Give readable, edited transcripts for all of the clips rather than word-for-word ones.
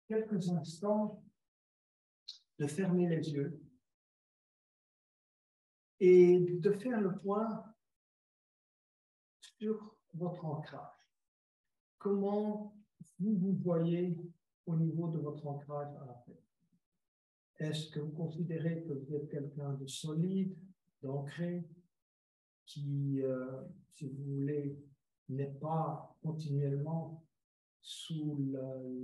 quelques instants de fermer les yeux et de faire le point sur votre ancrage. Comment vous vous voyez au niveau de votre ancrage à la Terre? Est-ce que vous considérez que vous êtes quelqu'un de solide, d'ancré, qui, si vous voulez, n'est pas continuellement sous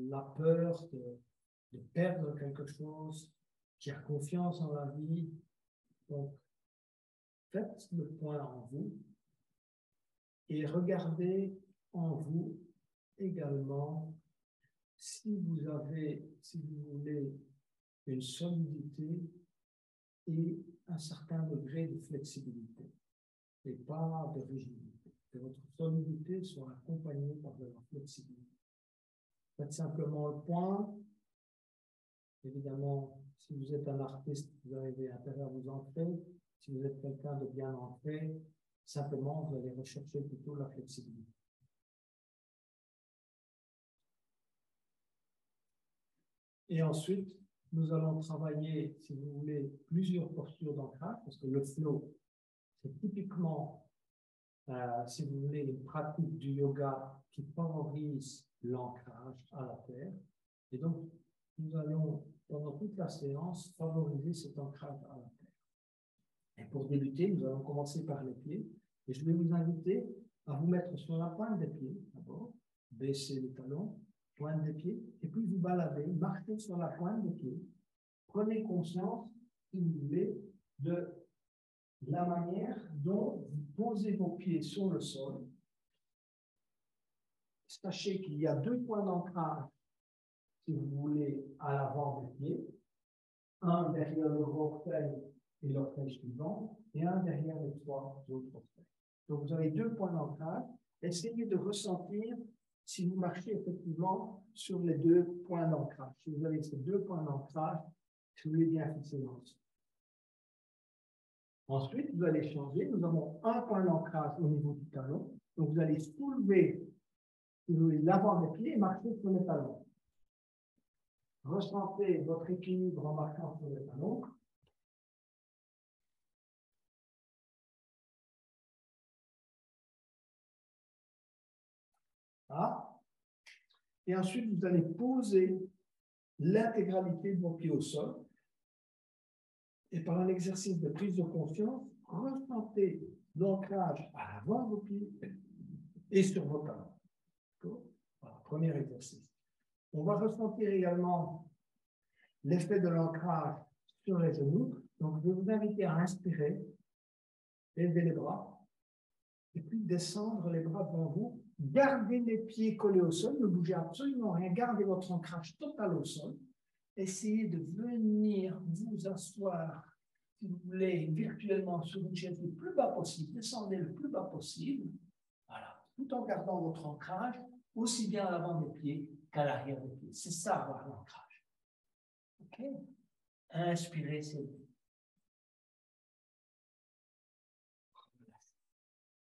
la peur de perdre quelque chose, qui a confiance en la vie? Donc, faites le point en vous et regardez en vous également si vous avez, si vous voulez, une solidité et un certain degré de flexibilité et pas de rigidité. Que votre solidité soit accompagnée par de la flexibilité. Faites simplement le point. Évidemment, si vous êtes un artiste, vous arrivez à vous ancrer. Si vous êtes quelqu'un de bien ancré, simplement, vous allez rechercher plutôt la flexibilité. Et ensuite, nous allons travailler, si vous voulez, plusieurs postures d'ancrage, parce que le flow, c'est typiquement, si vous voulez, une pratique du yoga qui favorise l'ancrage à la terre. Et donc, nous allons, pendant toute la séance, favoriser cet ancrage à la terre. Et pour débuter, nous allons commencer par les pieds. Et je vais vous inviter à vous mettre sur la pointe des pieds, d'abord, baisser les talons, pointe des pieds, et puis vous baladez, marchez sur la pointe des pieds. Prenez conscience, si vous voulez, de la manière dont vous posez vos pieds sur le sol. Sachez qu'il y a deux points d'ancrage, si vous voulez, à l'avant des pieds. Un derrière le orteil et l'orteil suivant, et un derrière les trois autres orteils. Donc, vous avez deux points d'ancrage. Essayez de ressentir si vous marchez effectivement sur les deux points d'ancrage. Si vous avez ces deux points d'ancrage, si vous voulez bien fixer l'ensemble. Ensuite, vous allez changer. Nous avons un point d'ancrage au niveau du talon. Donc, vous allez soulever l'avant des pieds et marcher sur les talons. Ressentez votre équilibre en marchant sur les talons. Ah. Et ensuite, vous allez poser l'intégralité de vos pieds au sol. Et par un exercice de prise de conscience, ressentez l'ancrage à l'avant de vos pieds et sur vos talons. Voilà, premier exercice. On va ressentir également l'effet de l'ancrage sur les genoux. Donc, je vais vous inviter à inspirer, élever les bras, et puis descendre les bras devant vous. Gardez les pieds collés au sol, ne bougez absolument rien, gardez votre ancrage total au sol. Essayez de venir vous asseoir, si vous voulez, virtuellement sur une chaise le plus bas possible. Descendez le plus bas possible, voilà, tout en gardant votre ancrage, aussi bien à l'avant des pieds qu'à l'arrière des pieds. C'est ça, avoir l'ancrage. OK? Inspirez, c'est bon.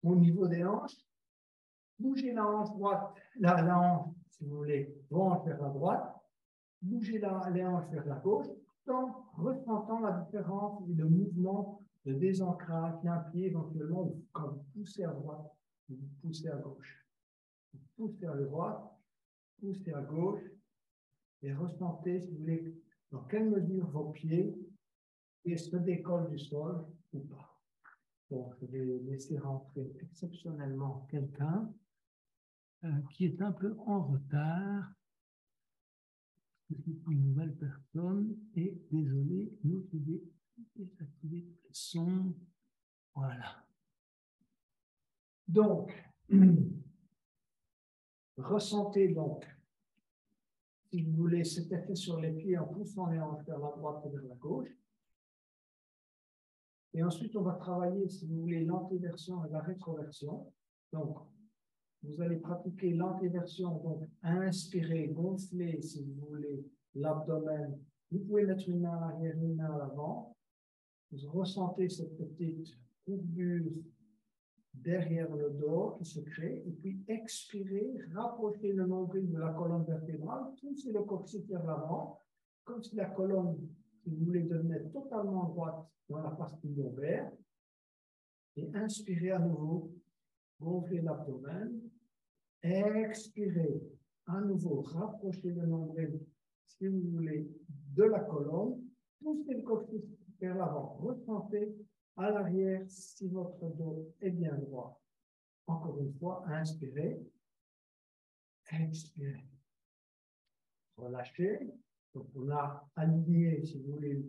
Au niveau des hanches, bougez la hanche droite, la hanche, si vous voulez, droite vers la droite, bougez les hanches vers la gauche, tout en ressentant la différence et le mouvement de désancrage d'un pied éventuellement quand vous poussez à droite, vous poussez à gauche. Vous poussez à droite, poussez à gauche et ressentez, si vous voulez, dans quelle mesure vos pieds se décollent du sol ou pas. Donc, je vais laisser rentrer exceptionnellement quelqu'un qui est un peu en retard. C'est une nouvelle personne et désolé, nous devons désactiver tous les sons. Voilà. Donc, ressentez donc, si vous voulez, cet effet sur les pieds en poussant les hanches vers la droite et vers la gauche. Et ensuite, on va travailler, si vous voulez, l'antéversion et la rétroversion. Donc, vous allez pratiquer l'antéversion, donc inspirer, gonfler, si vous voulez, l'abdomen. Vous pouvez mettre une main à l'arrière, une main à l'avant. Vous ressentez cette petite courbure derrière le dos qui se crée, et puis expirer, rapprocher le nombril de la colonne vertébrale, pousser le coccyx vers l'avant, comme si la colonne, si vous voulez, devenait totalement droite dans la partie lombaire, et inspirez à nouveau, gonflez l'abdomen, expirez à nouveau, rapprochez le nombril, si vous voulez, de la colonne, poussez le coccyx vers l'avant, ressentez à l'arrière si votre dos est bien droit. Encore une fois, inspirez, expirez, relâchez. Donc, on a aligné, si vous voulez,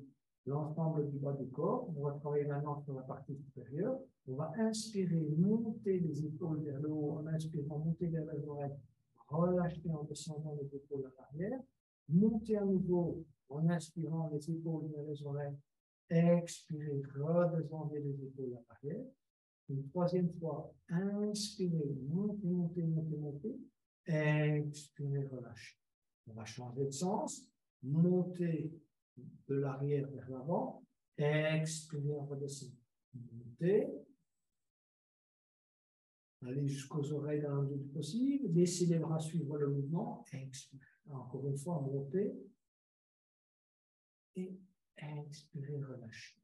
l'ensemble du bas du corps. On va travailler maintenant sur la partie supérieure. On va inspirer, monter les épaules vers le haut en inspirant, monter vers les oreilles, relâcher en descendant les épaules à l'arrière, monter à nouveau en inspirant les épaules vers les oreilles, expirez, redescendez les épaules à l'arrière. Une troisième fois, inspirez, montez, montez, montez, montez, expirez, relâchez. On va changer de sens, monter de l'arrière vers l'avant, expirez, redescendez, montez, allez jusqu'aux oreilles dans la mesure du possible, laissez les bras suivre le mouvement, expirez. Encore une fois, montez et expirez, relâchez.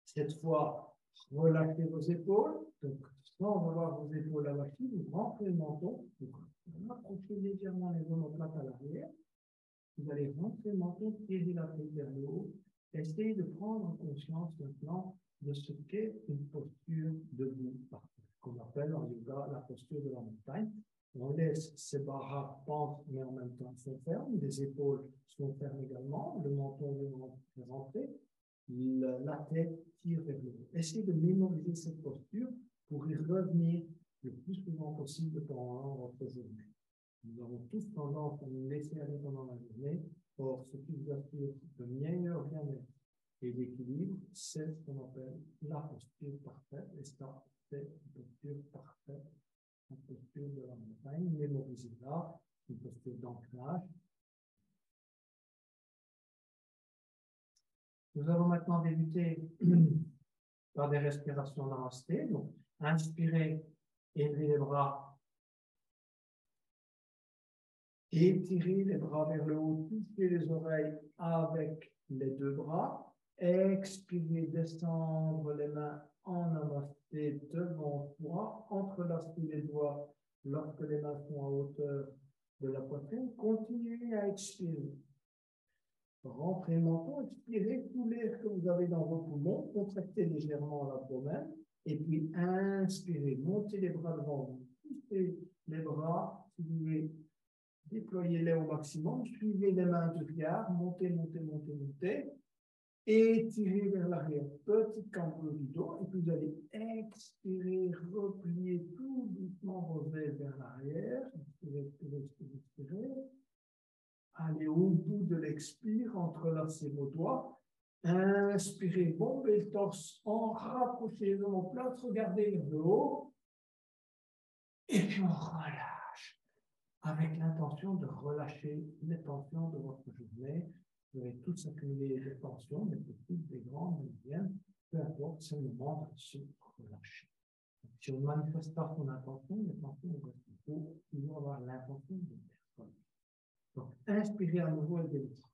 Cette fois, relâchez vos épaules. Donc, sans avoir vos épaules lâchées, vous rentrez le menton. Vous approchez légèrement les omoplates à l'arrière. Vous allez rentrer le menton, tirer la tête vers le haut. Essayez de prendre conscience maintenant de ce qu'est une posture debout, qu'on appelle en yoga la posture de la montagne. On laisse ses bras pendre, mais en même temps sont fermes. Les épaules sont fermes également. Le menton est rentré. La tête tire vers le haut. Essayez de mémoriser cette posture pour y revenir le plus souvent possible pendant votre journée. Nous avons tous tendance à nous laisser aller pendant la journée. Or, ce qui vous assure de meilleur bien-être et d'équilibre, c'est ce qu'on appelle la posture parfaite. Et ça, c'est une posture parfaite, une posture de la montagne. Mémorisez-la, une posture d'ancrage. Nous allons maintenant débuter par des respirations namasté. Donc, inspirez, élevez les bras, étirez les bras vers le haut, touchez les oreilles avec les deux bras. Expirez, descendre les mains en namasté devant soi, entrelacer les doigts lorsque les mains sont à hauteur de la poitrine. Continuez à expirer. Rentrez le menton, expirez tout l'air que vous avez dans vos poumons, contractez légèrement l'abdomen, et puis inspirez, montez les bras devant vous, poussez les bras, si vous voulez, déployez-les au maximum, suivez les mains de regard, montez, montez, montez, montez, étirez vers l'arrière, petite cambrure du dos, et puis vous allez expirer, replier tout doucement vos ailes vers l'arrière, expirez, expirez, expirez, expirez. Allez au bout de l'expire, entrelacez vos doigts. Inspirez, bombez le torse, rapprochez les omoplates, regardez vers le haut. Et puis on relâche, avec l'intention de relâcher les tensions de votre journée. Vous allez tous accumuler des tensions, des petites, des grandes, des moyennes. Peu importe, c'est le moment de se relâcher. Donc, si on ne manifeste pas son intention, les tensions restent. Il faut toujours avoir l'intention de faire. Donc, inspirez à nouveau et délivrez.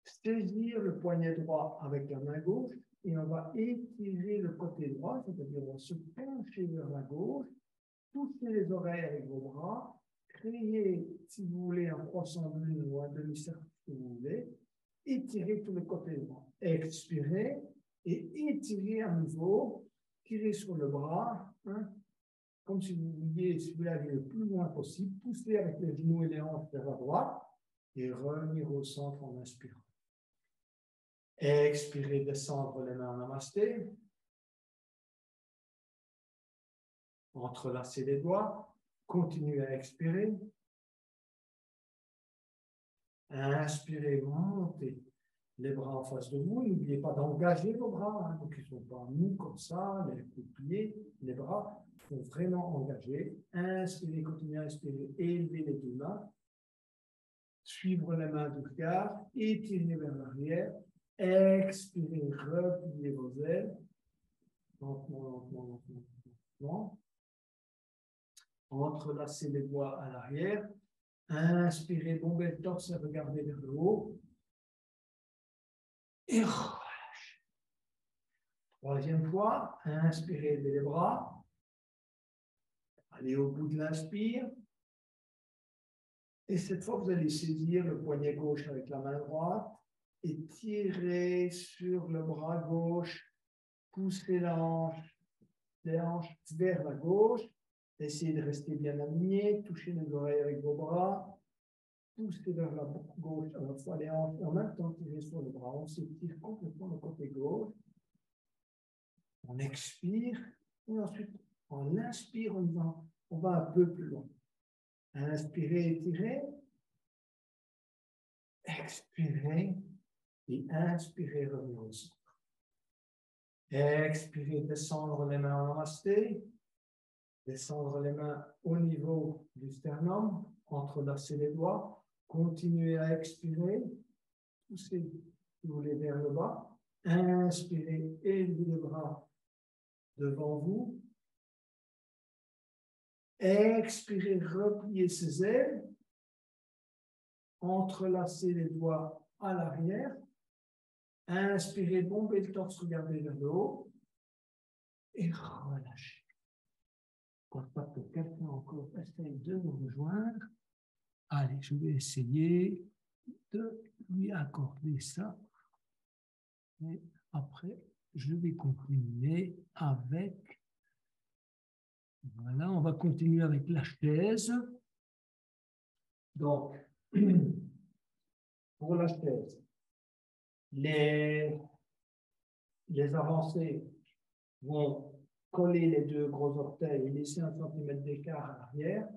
Saisir le poignet droit avec la main gauche et on va étirer le côté droit, c'est-à-dire on va se pencher vers la gauche, toucher les oreilles avec vos bras, créer, si vous voulez, un croissant de lune ou un demi-cercle que vous voulez, étirer tout le côté droit. Expirez et étirez à nouveau, tirez sur le bras, comme si vous vouliez, si vous l'avez le plus loin possible, poussez avec les genoux et les hanches vers la droite et revenir au centre en inspirant. Expirez, descendre les mains en namasté. Entrelacez les doigts. Continuez à expirer. Inspirez, montez les bras en face de vous. N'oubliez pas d'engager vos bras, donc ils ne sont pas mous comme ça, les pieds, les bras sont vraiment engagés. Inspirez, continuez à inspirer, élevez les deux mains. Suivre les mains du regard, étirer vers l'arrière. Expirez, repliez vos ailes. Lentement, lentement, lentement, lentement. Entrelacez les doigts à l'arrière. Inspirez, bombez le torse et regardez vers le haut. Et relâchez. Troisième fois, inspirez les bras. Allez au bout de l'inspire. Et cette fois, vous allez saisir le poignet gauche avec la main droite et tirer sur le bras gauche. Poussez la hanche vers la gauche. Essayez de rester bien aligné. Touchez les oreilles avec vos bras. Poussez vers la gauche à la fois les hanches et en même temps tirer sur le bras. On s'étire complètement le côté gauche. On expire et ensuite on inspire, on va un peu plus loin. Inspirez, étirez. Expirez et inspirez, revenez au centre. Expirez, descendre les mains en namasté. Descendre les mains au niveau du sternum, entrelacer les doigts. Continuez à expirer. Poussez, si vous voulez, vers le bas. Inspirez, élevez les bras devant vous. Expirez, repliez ses ailes. Entrelacez les doigts à l'arrière. Inspirez, bombez le torse, regardez vers le haut. Et relâchez. Je ne crois pas que quelqu'un encore essaye de nous rejoindre. Allez, je vais essayer de lui accorder ça. Et après, je vais continuer avec... Voilà, on va continuer avec la chaise. Donc, pour la chaise, les avancées vont coller les deux gros orteils et laisser 1 cm d'écart à l'arrière.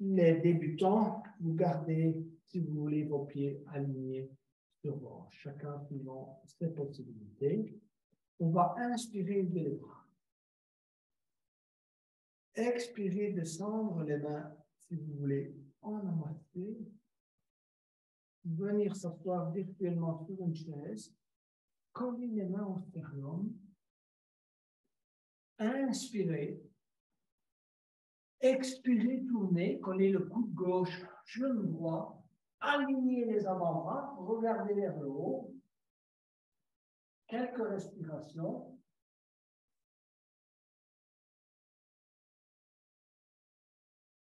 Les débutants, vous gardez, si vous voulez, vos pieds alignés sur vos hanches, chacun suivant ses possibilités. On va inspirer, lever les bras. Expirez, descendre les mains, si vous voulez, en namasté. Venir s'asseoir virtuellement sur une chaise. Coller les mains au sternum. Inspirez. Expirez, tournez, collez le coude gauche, genou droit. Alignez les avant-bras, regardez vers le haut. Quelques respirations.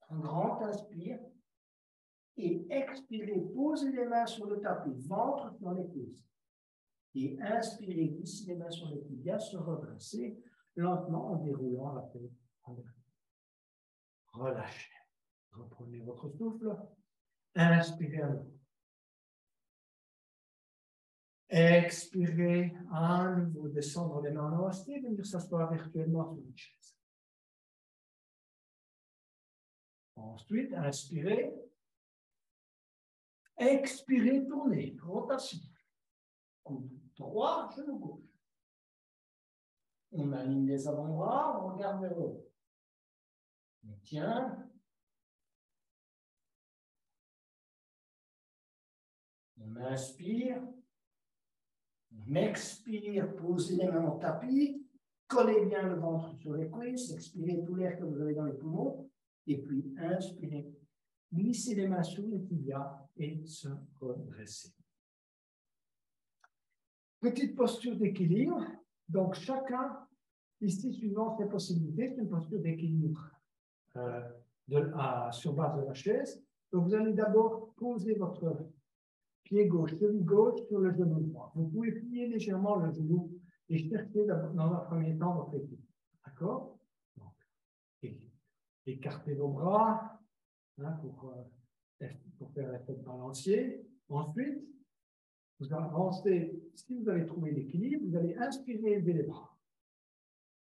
Un grand inspire. Et expirez, posez les mains sur le tapis, ventre sur les cuisses. Et inspirez, glissez les mains sur les tibias, se redresser lentement en déroulant la tête en arrière. Relâchez. Reprenez votre souffle. Inspirez à nouveau. Expirez à nouveau, descendre les mains en namasté, venir s'asseoir virtuellement sur une chaise. Ensuite, inspirez. Expirez, tournez, rotation. Coude droit, genou gauche. On aligne les avant-bras, on regarde vers le haut. On tient. On inspire. On expire, posez les mains au tapis. Collez bien le ventre sur les cuisses. Expirez tout l'air que vous avez dans les poumons. Et puis, inspirez. Glissez les mains sous les tibias et se redresser. Petite posture d'équilibre. Donc, chacun, ici, suivant ses possibilités, c'est une posture d'équilibre sur base de la chaise. Donc, vous allez d'abord poser votre pied gauche, cheville gauche sur le genou droit. Vous pouvez plier légèrement le genou et chercher dans un premier temps votre équilibre. D'accord? Écartez vos bras pour faire l'effet de balancier. Ensuite, vous avancez. Si vous avez trouvé l'équilibre, vous allez inspirer, lever les bras.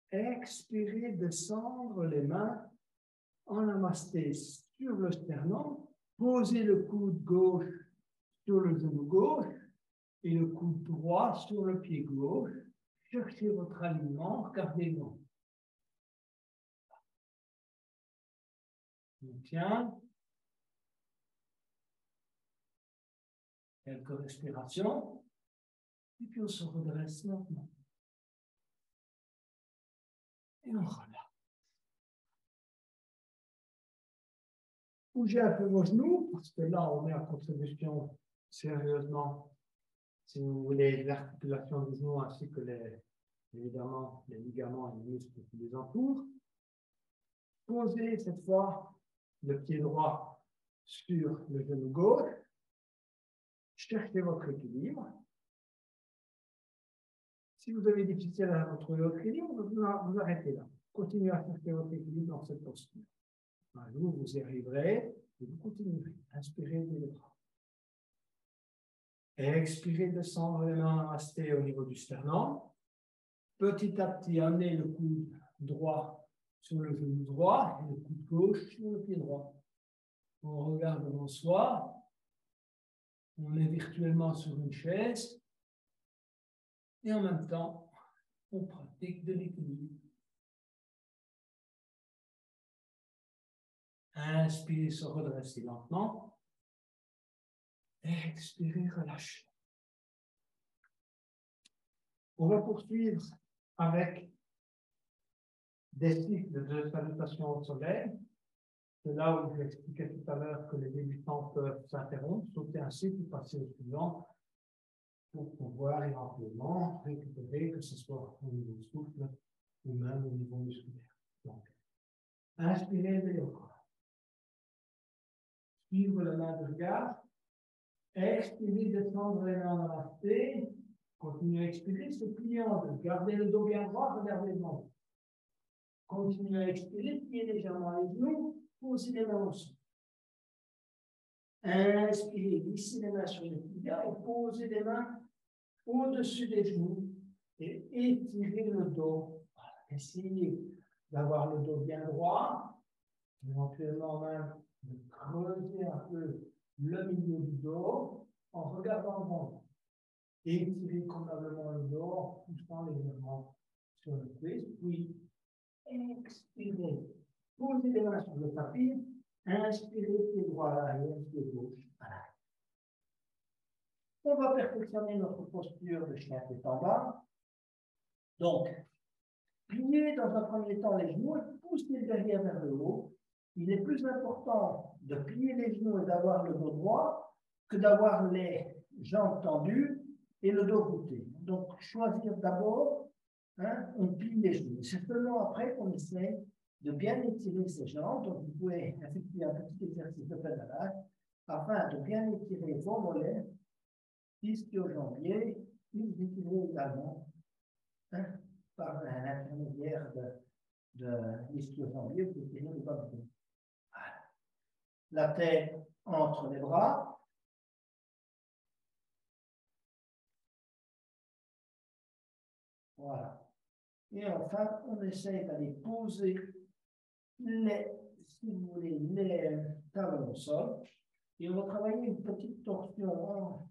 Expirez, descendre les mains en namasté sur le sternum. Posez le coude gauche sur le genou gauche et le coude droit sur le pied gauche. Cherchez votre alignement, regardez-le. On tient. Quelques respirations. Et puis on se redresse maintenant. Et on relâche. Bougez un peu vos genoux, parce que là, on met en contribution sérieusement, si vous voulez, l'articulation des genoux ainsi que évidemment les ligaments et les muscles qui les entourent. Posez cette fois le pied droit sur le genou gauche. Cherchez votre équilibre. Si vous avez difficile à retrouver votre équilibre, vous arrêtez là. Continuez à chercher votre équilibre dans cette posture. Vous y arriverez et vous continuerez. Inspirez les bras. Expirez, descendre les mains restez au niveau du sternum. Petit à petit, amenez le coude droit sur le genou droit et le coude gauche sur le pied droit. On regarde devant soi. On est virtuellement sur une chaise. Et en même temps, on pratique de l'équilibre. Inspirez, se redresser lentement. Expirez, relâchez. On va poursuivre avec des cycles de salutation au soleil. C'est là où j'expliquais tout à l'heure que les débutants peuvent s'interrompre, sauter un cycle, passer au suivant, pour pouvoir éventuellement récupérer, que ce soit au niveau du souffle ou même au niveau musculaire. Donc, inspirez les bras. Suivre la main de regard. Expirez, descendre les mains dans la tête. Continuez à expirer, se plier en deux. Gardez le dos bien droit, regardez devant. Continuez à expirer, pliez légèrement les genoux, posez les mains au sol. Inspirez, glissez les mains sur les tibias et posez les mains au-dessus des genoux et étirez le dos. Voilà. Essayez d'avoir le dos bien droit, éventuellement même de creuser un peu le milieu du dos en regardant devant vous. Étirez convenablement le dos en poussant légèrement sur le cuisse, puis expirez. Posez les mains sur le tapis, inspirez, pied droit à l'arrière, pied gauche à l'arrière. On va perfectionner notre posture de chien tête en bas. Donc, pliez dans un premier temps les genoux et poussez le derrière vers le haut. Il est plus important de plier les genoux et d'avoir le dos droit que d'avoir les jambes tendues et le dos voûté. Donc, choisir d'abord, on plie les genoux. C'est seulement après qu'on essaie de bien étirer ses jambes. Donc, vous pouvez effectuer un petit exercice de pédalage afin de bien étirer vos mollets, ischio-jambiers, et vous étirez également par l'intermédiaire de l'ischio-jambier, vous étirez le bas du dos. Voilà. La tête entre les bras. Voilà. Et enfin, on essaie d'aller poser si vous voulez, les talons au sol. Et on va travailler une petite torsion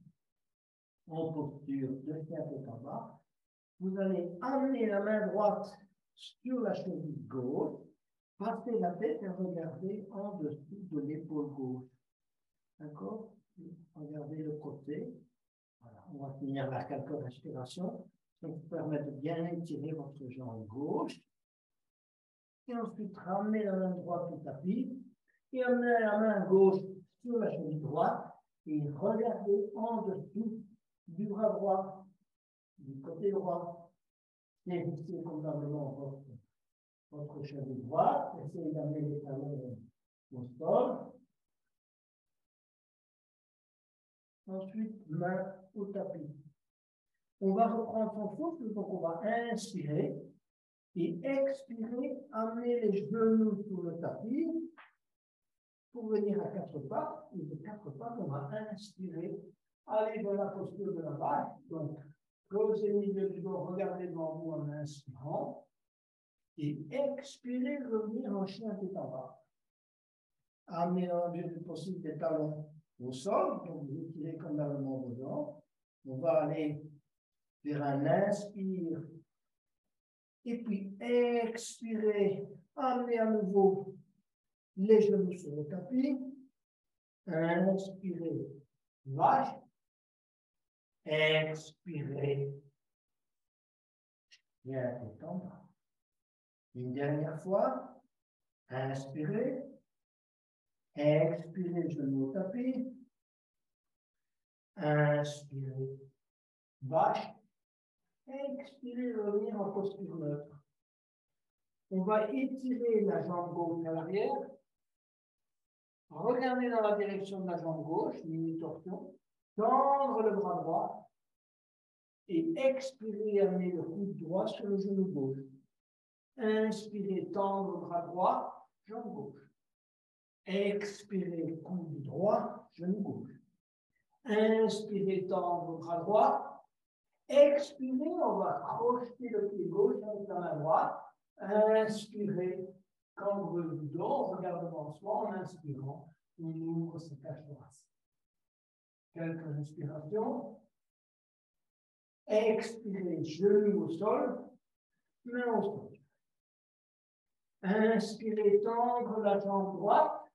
en posture de chien tête en bas. Vous allez amener la main droite sur la cheville gauche, passer la tête et regarder en dessous de l'épaule gauche. D'accord? Regardez le côté. Voilà. On va finir la quelques respirations. Ça vous permet de bien étirer votre jambe gauche. Et ensuite, ramenez la main droite au tapis. Et amenez la main gauche sur la cheville droite. Et regardez en dessous du bras droit, du côté droit. Vérifiez convenablement votre cheville droite. Essayez d'amener les talons au sol. Ensuite, main au tapis. On va reprendre son souffle, donc on va inspirer et expirer, amener les genoux sur le tapis pour venir à quatre pattes. Et de quatre pattes, on va inspirer, aller dans la posture de la vache. Donc, closez le milieu du dos, regardez devant vous en inspirant et expirez, revenir en chien tête en bas. Amenez dans la mesure du possible des talons au sol, donc vous étirez convenablement vos jambes. On va aller vers un inspire et puis expirez, amenez à nouveau les genoux sur le tapis, inspirez, vache, Expirez. Bien détendre. Une dernière fois. Inspirez. Expirez, genou au tapis. Inspirez. Vache. Expirez, revenir en posture neutre. On va étirer la jambe gauche à l'arrière. Regardez dans la direction de la jambe gauche, mini-torsion. Tendre le bras droit. Et expirez, amener le coude droit sur le genou gauche. Inspirez, tendre le bras droit, jambe gauche. Expirez, coude droit, genou gauche. Inspirez, tendre le bras droit. Expirez, on va crocheter le pied gauche avec la main droite. Inspirez, cambre du dos, regarde le lancement en inspirant. On ouvre sa cage thoracique. Quelques respirations. Expirez, genou au sol, main au sol. Inspirez, tendre la jambe droite.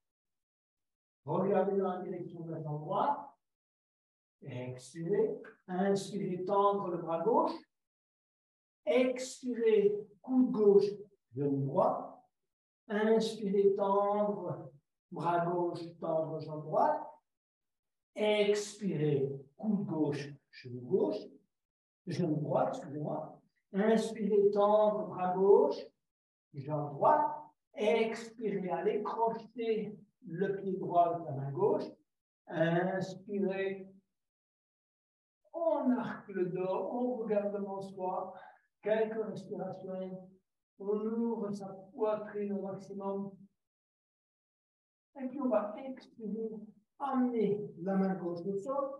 Regardez dans la direction de la jambe droite. Expirez. Inspirez, tendre le bras gauche. Expirez, coude gauche, genou droit. Inspirez, tendre bras gauche, tendre jambe droite. Expirez, coude gauche, genou gauche. Genou droit, excusez-moi. Inspirez, tendre bras gauche, jambe droite. Expirez, allez crocheter le pied droit avec la main gauche. Inspirez, on arque le dos, on regarde devant soi. Quelques respirations. On ouvre sa poitrine au maximum. Et puis on va expirer, amener la main gauche au sol,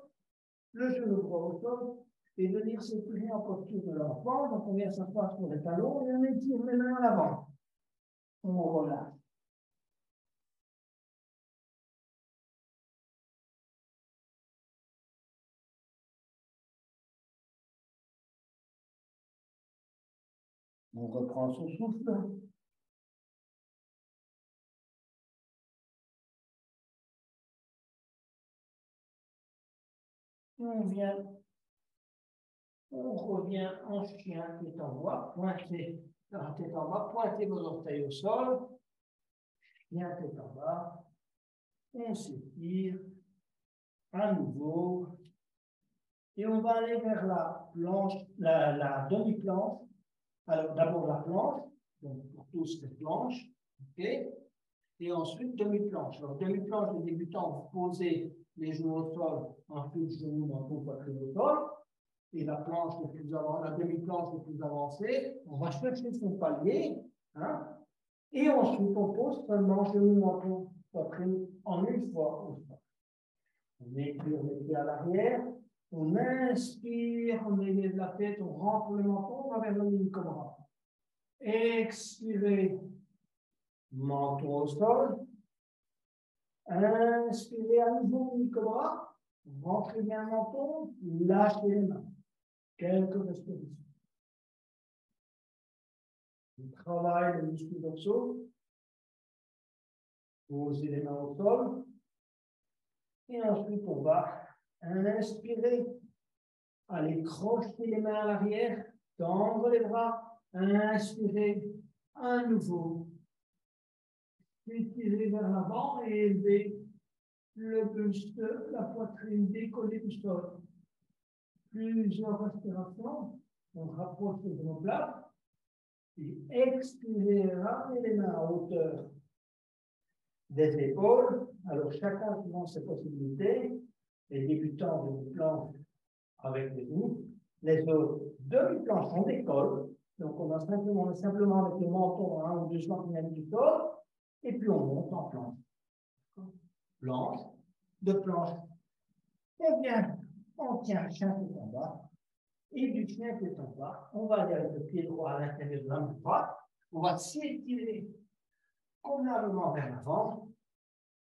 le genou droit au sol, et venir s'étirer en posture de l'enfant. Donc on vient s'asseoir sur les talons et on étire les mains à l'avant. On relâche. On reprend son souffle. On revient en chien, tête en bas, pointez la tête en bas, pointez vos orteils au sol, chien, tête en bas, on s'étire, à nouveau, et on va aller vers la planche, la demi-planche. Alors d'abord la planche, donc pour tous cette planche, ok, et ensuite demi-planche. Alors demi-planche de débutant, vous posez les genoux au sol, ensuite genoux, menton, poitrine au sol. Et la planche le plus avancée, la demi-planche le plus avancée, on va chercher son palier, hein, et ensuite on pose seulement genou, menton, poitrine en une fois au sol. On étire les pieds à l'arrière, on inspire, on élève la tête, on rentre le menton, on va vers le mini-cobra. Expirez, menton au sol. Inspirez à nouveau mini-cobra, rentrez bien le menton, lâchez les mains. Quelques respirations. On travaille le muscle dorsaux. Posez les mains au sol. Et ensuite, on va inspirer. Allez crocheter les mains à l'arrière. Tendre les bras. Inspirez. À nouveau. Étirez vers l'avant et élevez le buste, la poitrine décollée du sol. Plusieurs respirations. On rapproche les omoplates. Et expirez, ramenez les mains à hauteur des épaules. Alors, chacun suivant ses possibilités. Les débutants de planche avec les genoux. Les autres, demi-planche, on décolle. Donc, on a simplement avec le menton à 1 ou 2 cm du sol. Et puis, on monte en planche. Planche, deux planches. Et bien, on tient chien tout en bas. Et du chien qui est en bas, on va aller avec le pied droit à l'intérieur de la main droite. On va s'étirer convenablement vers l'avant.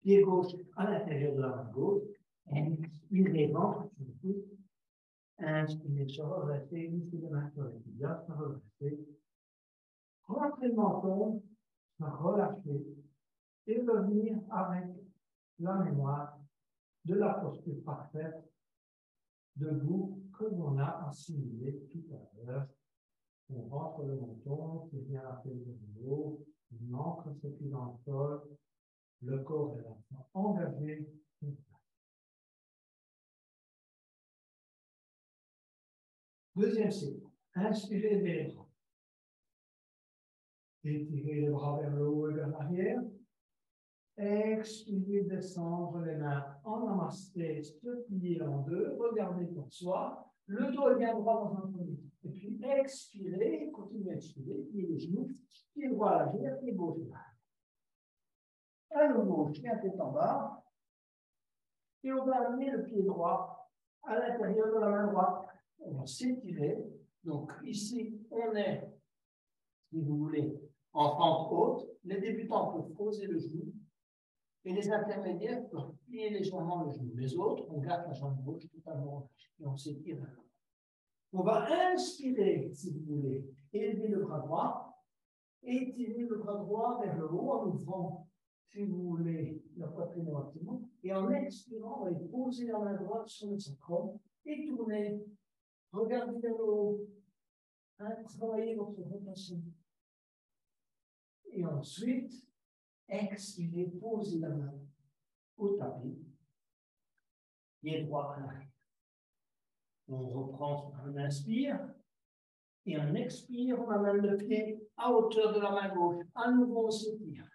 Pied gauche à l'intérieur de la main gauche. Inspirez, ventre sur le pouce. Inspirez, se redresser. Inspirez les mains sur les tibias, se redresser. Rentrez le menton, se relâcher. Et revenir avec la mémoire de la posture parfaite debout que l'on a assimilé tout à l'heure. On rentre le menton, qui vient à tête de nouveau, on ancre ce pied dans le sol, le corps est maintenant engagé. Deuxième cycle, inspirez vers les bras. Étirez les bras vers le haut et vers l'arrière. Expirez, descendre les mains en namasté, se plier en deux, regardez pour soi. Le dos est bien droit dans un premier temps. Et puis expirez, continuez à expirer, pliez les genoux, pied droit à l'arrière, pied gauche à l'arrière. À nouveau, chien tête en bas. Et on va amener le pied droit à l'intérieur de la main droite. On va s'étirer. Donc ici, on est, si vous voulez, en fente haute. Les débutants peuvent poser le genou. Et les intermédiaires peuvent plier légèrement le genou. Les autres, on garde la jambe gauche totalement engagée. Et on s'étire. On va inspirer, si vous voulez, élever le bras droit, étirer le bras droit vers le haut en ouvrant, si vous voulez, la poitrine au maximum. Et en expirant, on va poser la main droite sur le sacrum et tourner. Regardez vers le haut. Travaillez votre rotation. Et ensuite, expirez, posez la main au tapis, pied droit à l'arrière. On reprend, on inspire, et on expire, on amène le pied à hauteur de la main gauche. À nouveau, on s'étire.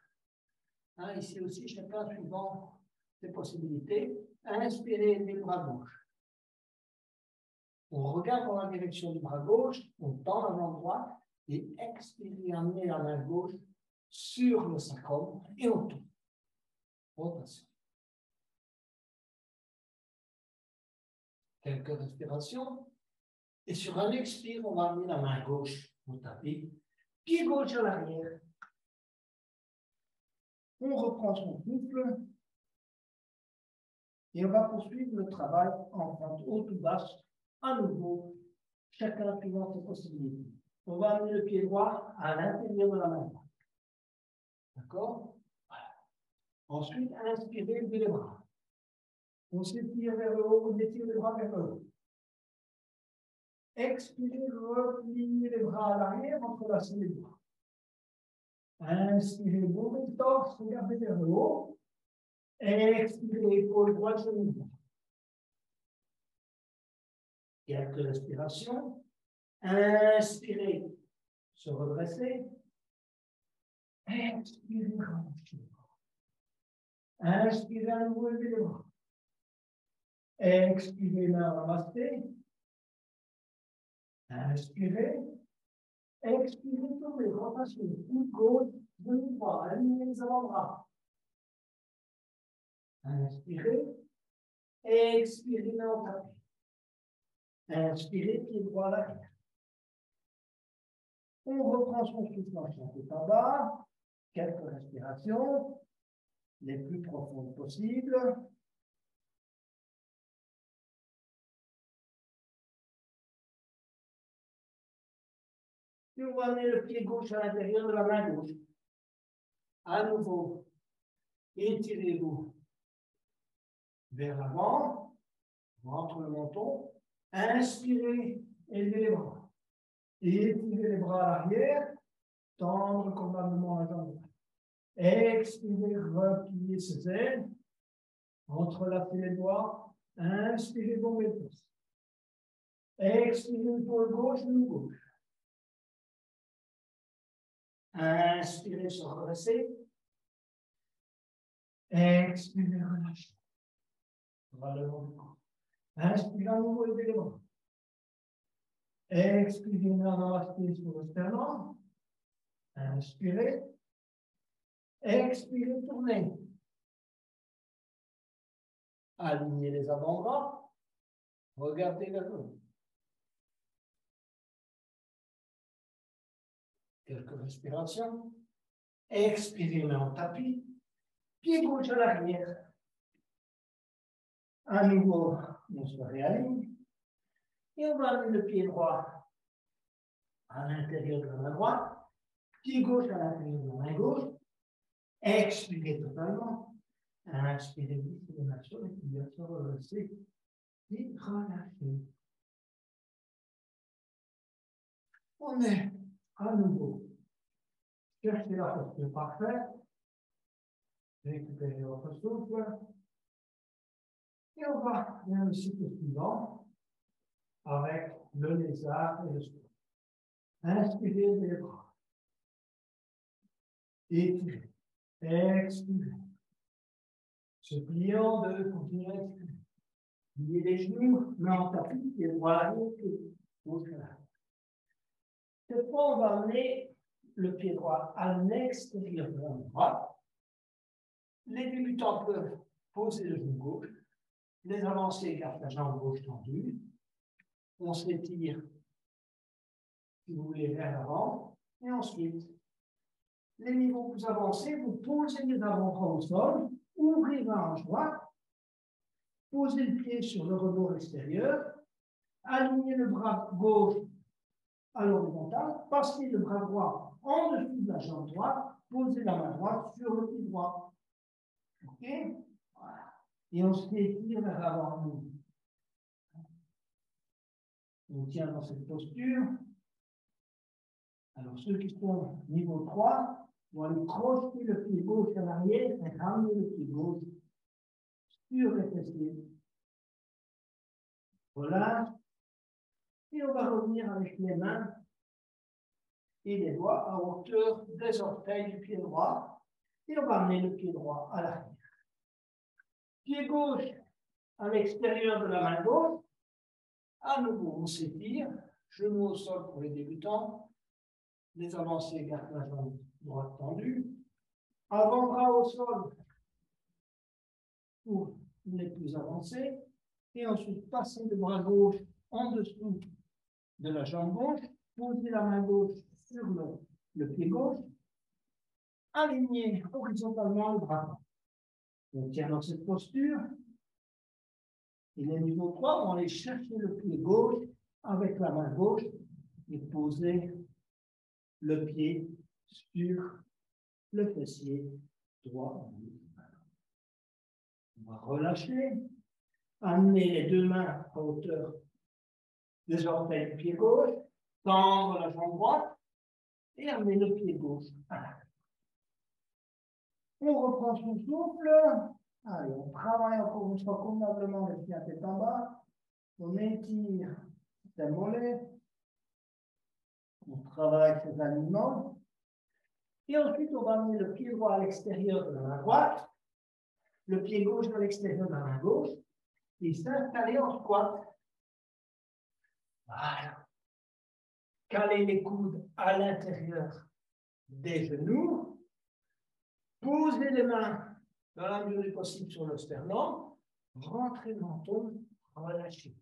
Ici aussi, chacun suivant ses possibilités. Inspirez, le bras gauche. On regarde dans la direction du bras gauche, on tend la jambe droite, et expirez, amenez la main gauche sur le sacrum, et on tourne. Rotation. Quelques respirations. Et sur un expire, on va amener la main gauche au tapis, pied gauche à l'arrière. On reprend son souffle et on va poursuivre le travail en pente haute ou basse, à nouveau, chacun suivant ses possibilités. On va amener le pied droit à l'intérieur de la main droite. D'accord? Voilà. Ensuite, inspirez, levez les bras. On s'étire vers le haut, on étire les bras vers le haut. Expirez, repliez les bras à l'arrière, entrelacez les doigts. Inspirez, bourrez le torse, regardez vers le haut. Expirez, épaule droite, genou droit. Quelques respirations. Inspirez, se redresser. Expirez, relâchez. Inspirez à nouveau, levez les bras. Expirez, main namasté. Inspirez. Expirez, tournez, rotation. Coude gauche, genou droit. Alignez les avant-bras. Inspirez. Expirez, main au tapis. Inspirez, pied droit à l'arrière. On reprend son souffle en chien tout en bas. Quelques respirations, les plus profondes possibles. Et on va amener le pied gauche à l'intérieur de la main gauche. À nouveau, étirez-vous vers l'avant, entre le menton. Inspirez, élevez les bras. Étirez les bras à l'arrière, tendre convenablement la jambe. Expirez, repliez ses ailes, entrelacez les doigts. Inspirez, bombez le torse. Expirez, épaule gauche, genou gauche. Inspirez, se redresser. Expirez, relâchez. Relevons du corps. Inspirez à nouveau, levez les bras. Expirez, main namasté sur le sternum. Inspirez. Expirez, tournez. Alignez les avant-bras. Regardez vers le haut. Quelques respirations. Expirez, main au tapis. Pied gauche à l'arrière. À nouveau, on se réaligne. Et on va amener le pied droit à l'intérieur de la main droite. Pied gauche à l'intérieur de la main gauche. Expirez totalement. Inspirez, glissez les mains sur les cuillères, se redresser. et relâchez. On est à nouveau. Cherchez la posture parfaite. Récupérez votre souffle. Et on va vers le cycle suivant avec le lézard et le squat. Inspirez les bras. Étirez. Expirez. Se plier en deux, continuez à expirer. Pliez les genoux, main en tapis, et voilà le pied gauche à l'arrière. Cette fois, on va amener le pied droit à l'extérieur de la main droite. Les débutants peuvent poser le genou gauche. Les avancés gardent la jambe gauche tendue. On s'étire, si vous voulez, vers l'avant. Et ensuite, les niveaux plus avancés, vous posez les avant-bras au sol, ouvrez la hanche droite, posez le pied sur le rebord extérieur, alignez le bras gauche à l'horizontale, passez le bras droit en dessous de la jambe droite, posez la main droite sur le pied droit. OK? Voilà. Et on s'étire vers l'avant. On tient dans cette posture. Alors, ceux qui sont niveau 3 vont aller crocheter le pied gauche à l'arrière et ramener le pied gauche sur les fessiers. Voilà. Et on va revenir avec les mains et les doigts à hauteur des orteils du pied droit. Et on va amener le pied droit à l'arrière. Pied gauche à l'extérieur de la main gauche. À nouveau, on s'étire. Genoux au sol pour les débutants. Les avancés gardent la jambe droite tendue. Avant-bras au sol pour les plus avancés. Et ensuite, passer le bras gauche en dessous de la jambe gauche. Poser la main gauche sur le pied gauche. Aligner horizontalement le bras. On tient dans cette posture. Et les niveaux 3 vont aller chercher le pied gauche avec la main gauche et poser le pied sur le fessier droit. On va relâcher, amener les deux mains à hauteur des orteils du pied gauche, tendre la jambe droite et amener le pied gauche à l'arrière. On reprend son souffle. Allez, on travaille encore une fois convenablement le pied à tête en bas. On étire ses mollets. On travaille ses alignements. Et ensuite, on va amener le pied droit à l'extérieur de la main droite, le pied gauche à l'extérieur de la main gauche, et s'installer en squat. Voilà. Caler les coudes à l'intérieur des genoux. Poser les mains dans la mesure du possible sur le sternum. Rentrez le menton, relâchez.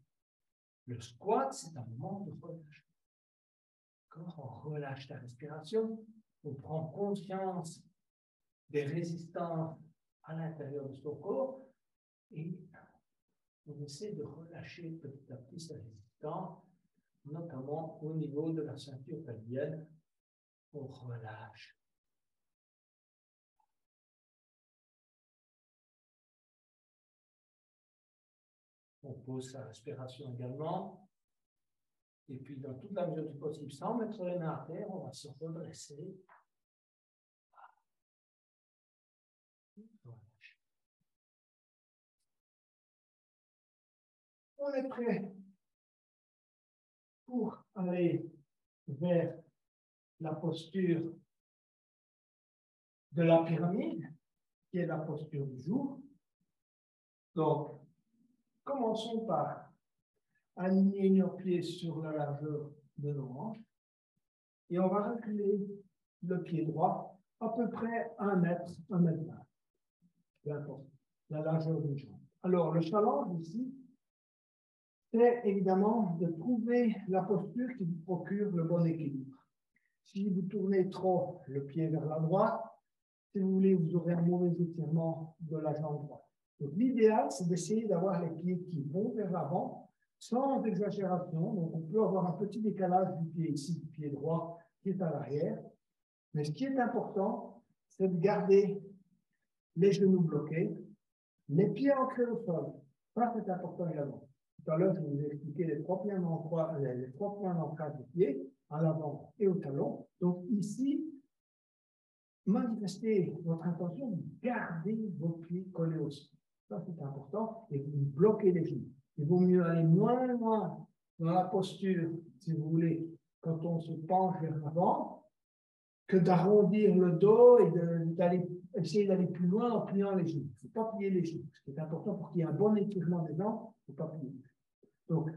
Le squat, c'est un moment de relâchement. Quand on relâche la respiration, on prend conscience des résistances à l'intérieur de son corps et on essaie de relâcher petit à petit ces résistances, notamment au niveau de la ceinture pelvienne. On relâche. On pose sa respiration également. Et puis, dans toute la mesure du possible, sans mettre les mains à terre, on va se redresser. On est prêt pour aller vers la posture de la pyramide, qui est la posture du jour. Donc, commençons par aligner nos pieds sur la largeur de nos hanches. Et on va reculer le pied droit à peu près 1 mètre, 1 mètre 20. Peu importe la largeur d'une jambe. Alors, le challenge ici, c'est évidemment de trouver la posture qui vous procure le bon équilibre. Si vous tournez trop le pied vers la droite, si vous voulez, vous aurez un mauvais étirement de la jambe droite. Donc, l'idéal, c'est d'essayer d'avoir les pieds qui vont vers l'avant, sans exagération. Donc, on peut avoir un petit décalage du pied ici, du pied droit qui est à l'arrière. Mais ce qui est important, c'est de garder les genoux bloqués, les pieds ancrés au sol. Ça, c'est important également. Tout à l'heure, je vous ai expliqué les trois points d'ancrage du pied, à l'avant et au talon. Donc ici, manifestez votre intention de garder vos pieds collés au sol. Ça, c'est important. Et vous bloquez les genoux. Il vaut mieux aller moins loin dans la posture, si vous voulez, quand on se penche vers l'avant, que d'arrondir le dos et essayer d'aller plus loin en pliant les genoux. Il ne faut pas plier les genoux. Ce qui est important pour qu'il y ait un bon étirement des jambes, il ne faut pas plier. Donc,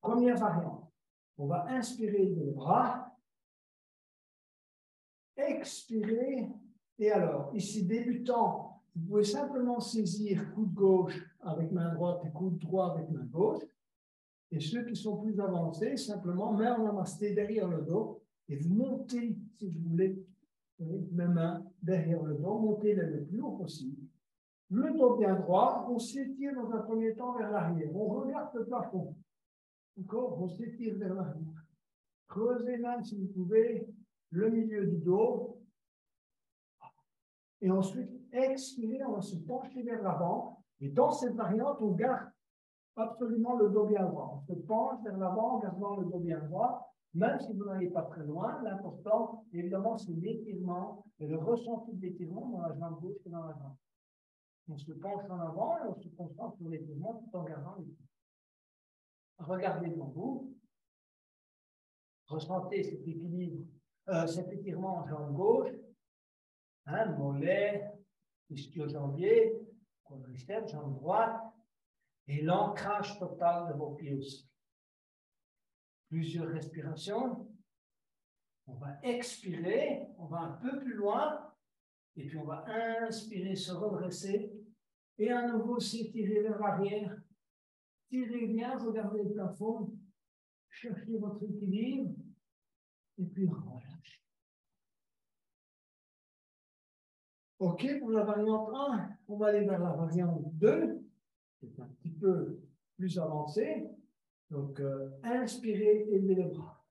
première variante, on va inspirer les bras, expirer, et alors, ici débutant, vous pouvez simplement saisir coude gauche avec main droite et coude droit avec main gauche, et ceux qui sont plus avancés, simplement main en namasté derrière le dos, et vous montez, si vous voulez, même main derrière le dos, montez le plus haut possible. Le dos bien droit, on s'étire dans un premier temps vers l'arrière. On regarde le plafond. Encore, on s'étire vers l'arrière. Creusez même, si vous pouvez, le milieu du dos. Et ensuite, expirez, on va se pencher vers l'avant. Et dans cette variante, on garde absolument le dos bien droit. On se penche vers l'avant en gardant le dos bien droit. Même si vous n'allez pas très loin, l'important, évidemment, c'est l'étirement et le ressenti de l'étirement dans la jambe gauche et dans la jambe. On se penche en avant et on se concentre sur l'étirement tout en gardant l'étirement. Regardez devant vous. Ressentez cet équilibre, cet étirement en jambe gauche, mollet, ischio-jambier, quadriceps, jambe droite, et l'ancrage total de vos pieds au sol. Plusieurs respirations. On va expirer, on va un peu plus loin, et puis on va inspirer, se redresser, et à nouveau s'étirer vers l'arrière. Tirez bien, regardez le plafond, cherchez votre équilibre, et puis relâchez. OK, pour la variante 1, on va aller vers la variante 2, qui est un petit peu plus avancée. Donc, inspirez, élevez les bras.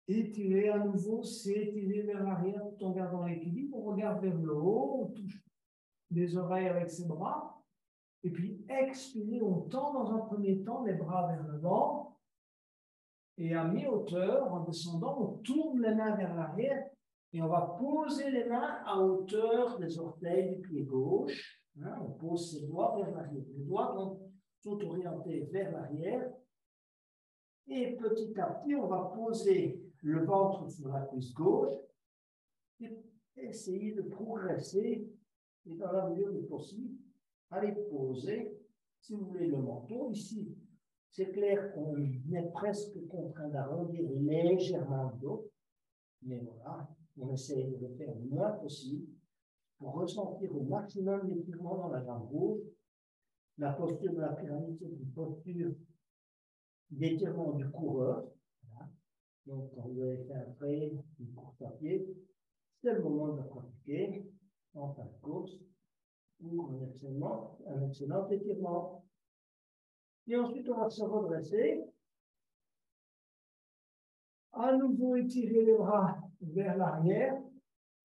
Étirez à nouveau, s'étirer vers l'arrière tout en gardant l'équilibre. On regarde vers le haut, on touche les oreilles avec ses bras. Et puis, expirez, on tend dans un premier temps les bras vers l'avant. Et à mi-hauteur, en descendant, on tourne les mains vers l'arrière. Et on va poser les mains à hauteur des orteils du pied gauche. On pose ses doigts vers l'arrière. Les doigts donc, sont orientés vers l'arrière. Et petit à petit, on va poser le ventre sur la cuisse gauche et essayer de progresser, et dans la mesure du possible, allez poser, si vous voulez, le menton. Ici, c'est clair qu'on est presque contraint d'arrondir légèrement le dos, mais voilà, on essaie de le faire le moins possible pour ressentir au maximum l'étirement dans la jambe gauche. La posture de la pyramide, c'est une posture d'étirement du coureur. Voilà. Donc, quand vous avez fait un trait, une course à pied, c'est le moment de la pratiquer en fin de course pour un excellent étirement. Et ensuite, on va se redresser. À nouveau, étirer les bras vers l'arrière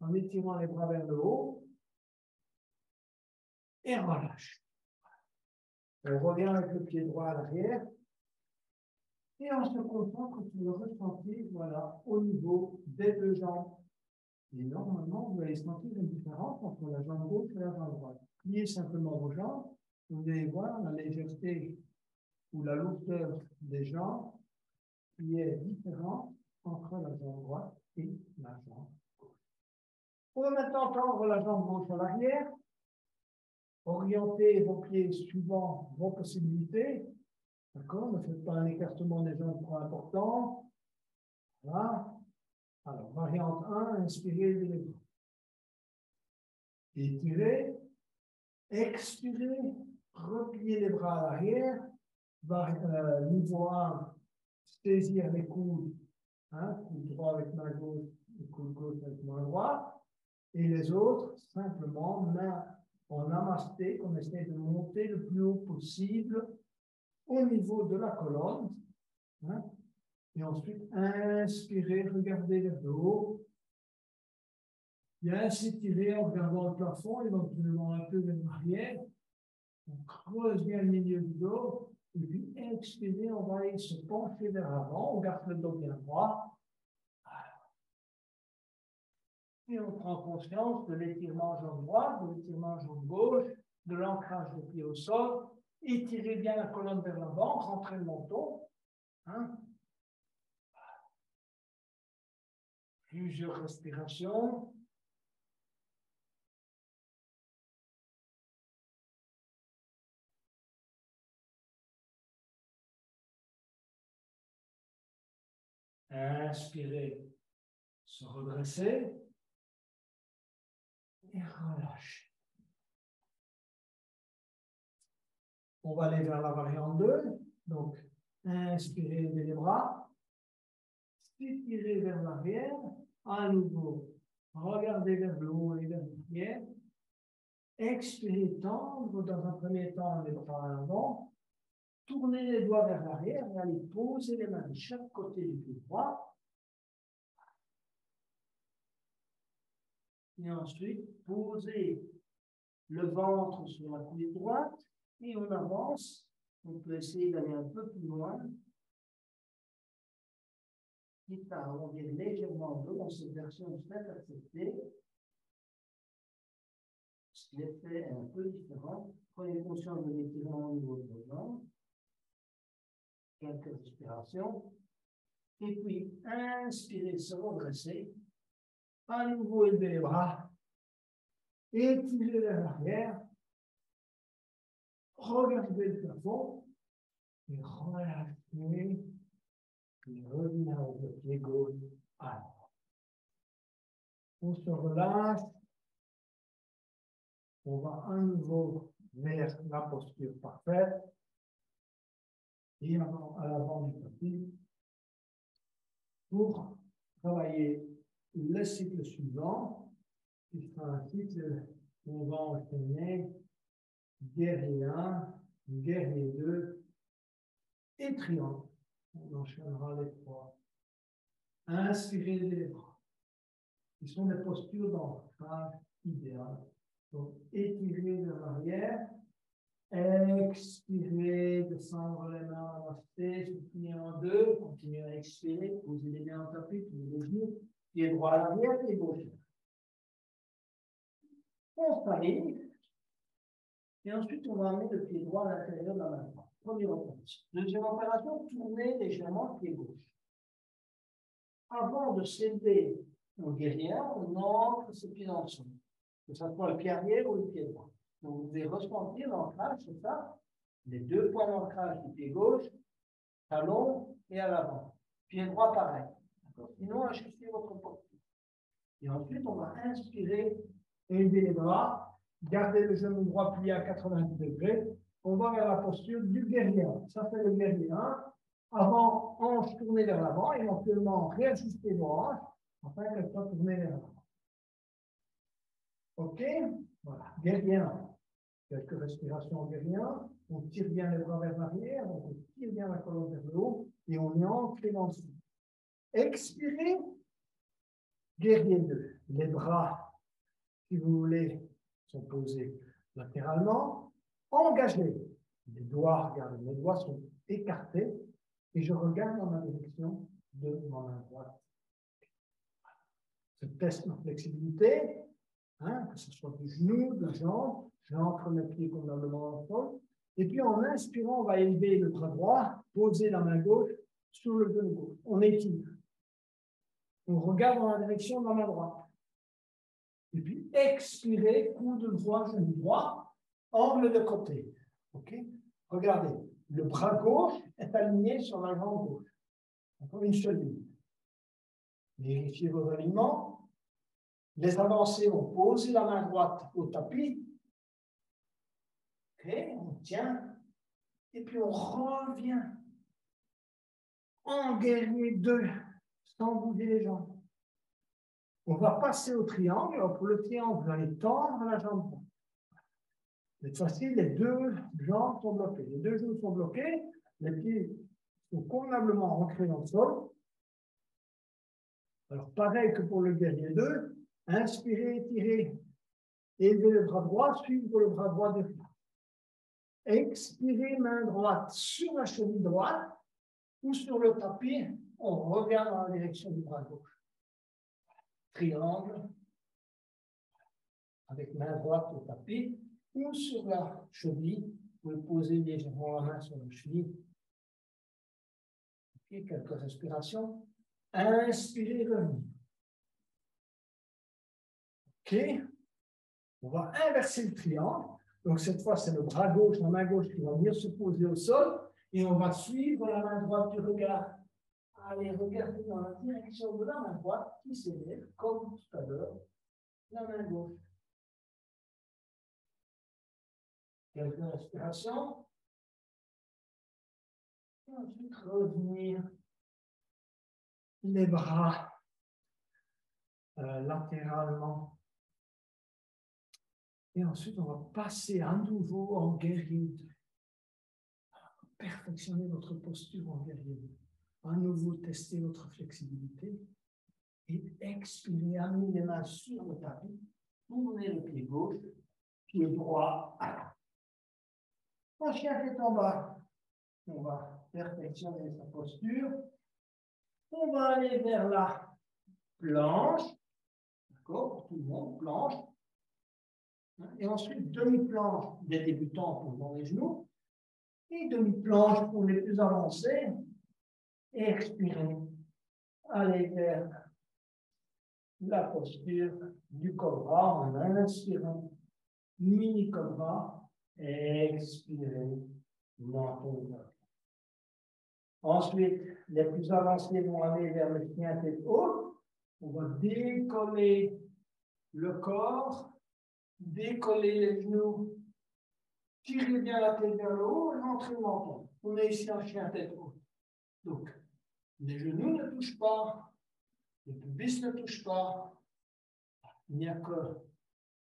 en étirant les bras vers le haut. Et relâche. On revient avec le pied droit à l'arrière. Et on se concentre sur le ressenti, voilà, au niveau des deux jambes. Et normalement, vous allez sentir une différence entre la jambe gauche et la jambe droite. Pliez simplement vos jambes, vous allez voir la légèreté ou la lourdeur des jambes qui est différente entre la jambe droite et la jambe gauche. On va maintenant tendre la jambe gauche à l'arrière, orientez vos pieds suivant vos possibilités. D'accord? Ne faites pas un écartement des jambes trop important. Voilà. Alors, variante 1, inspirez les bras. Étirez, expirez, repliez les bras à l'arrière. Niveau 1, saisir les coudes, coude droit avec main gauche et coude gauche avec main droite. Et les autres, simplement, main en namasté, qu'on essaie de monter le plus haut possible au niveau de la colonne. Et ensuite, inspirez, regardez vers le haut. Bien s'étirer en regardant le plafond, éventuellement un peu vers l'arrière. On creuse bien le milieu du dos. Et puis, expirez, on va aller se pencher vers l'avant. On garde le dos bien droit. Et on prend conscience de l'étirement jambe droite, de l'étirement jambe gauche, de l'ancrage des pieds au sol. Étirez bien la colonne vers l'avant, rentrez le menton. Hein? Plusieurs respirations. Inspirez, se redresser et relâchez. On va aller vers la variante 2. Donc, inspirez, levez les bras. Étirez vers l'arrière. À nouveau, regardez vers le haut et vers l'arrière. Expirez, tendre dans un premier temps les bras à l'avant. Tournez les doigts vers l'arrière et allez poser les mains de chaque côté du pied droit. Et ensuite, posez le ventre sur la cuisse droite et on avance. On peut essayer d'aller un peu plus loin. Quitte à arrondir légèrement le dos dans cette version très acceptée. L'effet est un peu différent. Prenez conscience de l'étirement au niveau de vos jambes. Quelques respirations. Et puis, inspirez, se redresser. À nouveau, élevez les bras. Étirez vers l'arrière. Regardez le plafond. Et relâchez. Et revenez avec le pied gauche à l'avant. On se relâche. On va à nouveau vers la posture parfaite. Et à l'avant du tapis pour travailler le cycle suivant, qui sera un cycle où on va enchaîner guerrier 1, guerrier 2 et triangle. On enchaînera les trois. Inspirez les bras. Ce sont des postures d'ancrage idéales. Donc, étirez vers l'arrière. Expirez, descendre les mains à namasté, se plier en deux, continuez à expirer, posez les mains en tapis, posez les genoux, pied droit à l'arrière, pied gauche. On s'aligne, et ensuite on va amener le pied droit à l'intérieur de la main droite. Première opération. Deuxième opération, tournez légèrement le pied gauche. Avant de s'élever au guerrier, on ancre ce pied dans le sol, que ce soit le pied arrière ou le pied droit. Donc, vous devez ressentir l'ancrage, c'est ça, les deux points d'ancrage du pied gauche, talon et à l'avant. Pied droit, pareil. Sinon, ajustez votre posture. Et ensuite, on va inspirer, élever les bras, garder le genou droit plié à 90 degrés. On va vers la posture du guerrier. Ça, c'est le guerrier 1. Avant, hanche tournée vers l'avant, éventuellement réajuster vos hanches afin qu'elles soient tournées vers l'avant. OK? Voilà, guerrier 1. Quelques respirations guerrier 1. On tire bien les bras vers l'arrière, on tire bien la colonne vers le haut et on ancre dans le sud. Expirez, guerrier 2. Les bras, si vous voulez, sont posés latéralement. Engagez. Les doigts, regardez, mes doigts sont écartés et je regarde dans la direction de ma main droite. Je teste ma flexibilité, que ce soit du genou, de la jambe. J'ancre mes pieds convenablement dans le sol. Et puis en inspirant, on va élever le bras droit, poser la main gauche sur le genou gauche. On étire. On regarde dans la direction de la main droite. Et puis expirez, coude droit, genou droit, angle de côté. OK? Regardez, le bras gauche est aligné sur la jambe gauche. Encore une seule ligne. Vérifiez vos alignements. Les avancées, on pose la main droite au tapis. OK, on tient. Et puis on revient en guerrier 2, sans bouger les jambes. On va passer au triangle. Alors pour le triangle, vous allez tendre la jambe droite. Cette fois-ci, les deux jambes sont bloquées. Les deux genoux sont bloqués. Les pieds sont convenablement ancrés dans le sol. Alors, pareil que pour le guerrier 2, inspirez, étirez, élevez le bras droit, suivre le bras droit derrière. Expirez, main droite sur la cheville droite ou sur le tapis. On regarde dans la direction du bras gauche. Triangle avec main droite au tapis ou sur la cheville. Vous pouvez poser légèrement la main sur la cheville. Okay, quelques respirations. Inspirez, revenez. OK. On va inverser le triangle. Donc, cette fois, c'est le bras gauche, la main gauche qui va venir se poser au sol. Et on va suivre la main droite du regard. Allez, regardez dans la direction de la main droite qui s'élève, comme tout à l'heure, la main gauche. Quelques respirations. Et ensuite, revenir les bras latéralement. Et ensuite, on va passer à nouveau en guerrier 2. Perfectionner votre posture en guerrier 2. À nouveau, tester votre flexibilité. Et expirer, amener les mains sur le tapis. Tournez le pied gauche, pied droit. En chien tête en bas. On va perfectionner sa posture. On va aller vers la planche. D'accord? Pour tout le monde, planche. Et ensuite, demi-planche des débutants pour dans les genoux. Et demi-planche pour les plus avancés. Et expirez. Allez vers la posture du cobra en inspirant. Mini cobra. Expirez. Menton. Ensuite, les plus avancés vont aller vers le chien tête haute. On va décoller le corps, décoller les genoux, tirer bien la tête vers le haut et rentrer le menton. On est ici en chien tête haute. Donc, les genoux ne touchent pas, le pubis ne touche pas, il n'y a que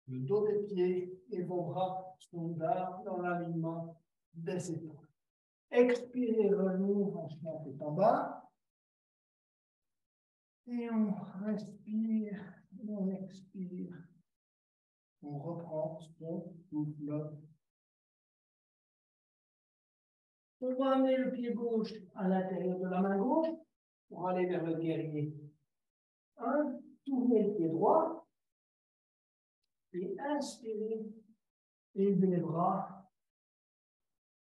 le dos des pieds et vos bras sont dans l'alignement des épaules. Expirez, revenez en chien tête en bas. Et on respire, on expire. On reprend son souffle. On va amener le pied gauche à l'intérieur de la main gauche pour aller vers le guerrier 1. Tournez le pied droit. Et inspirez. Élevez les bras.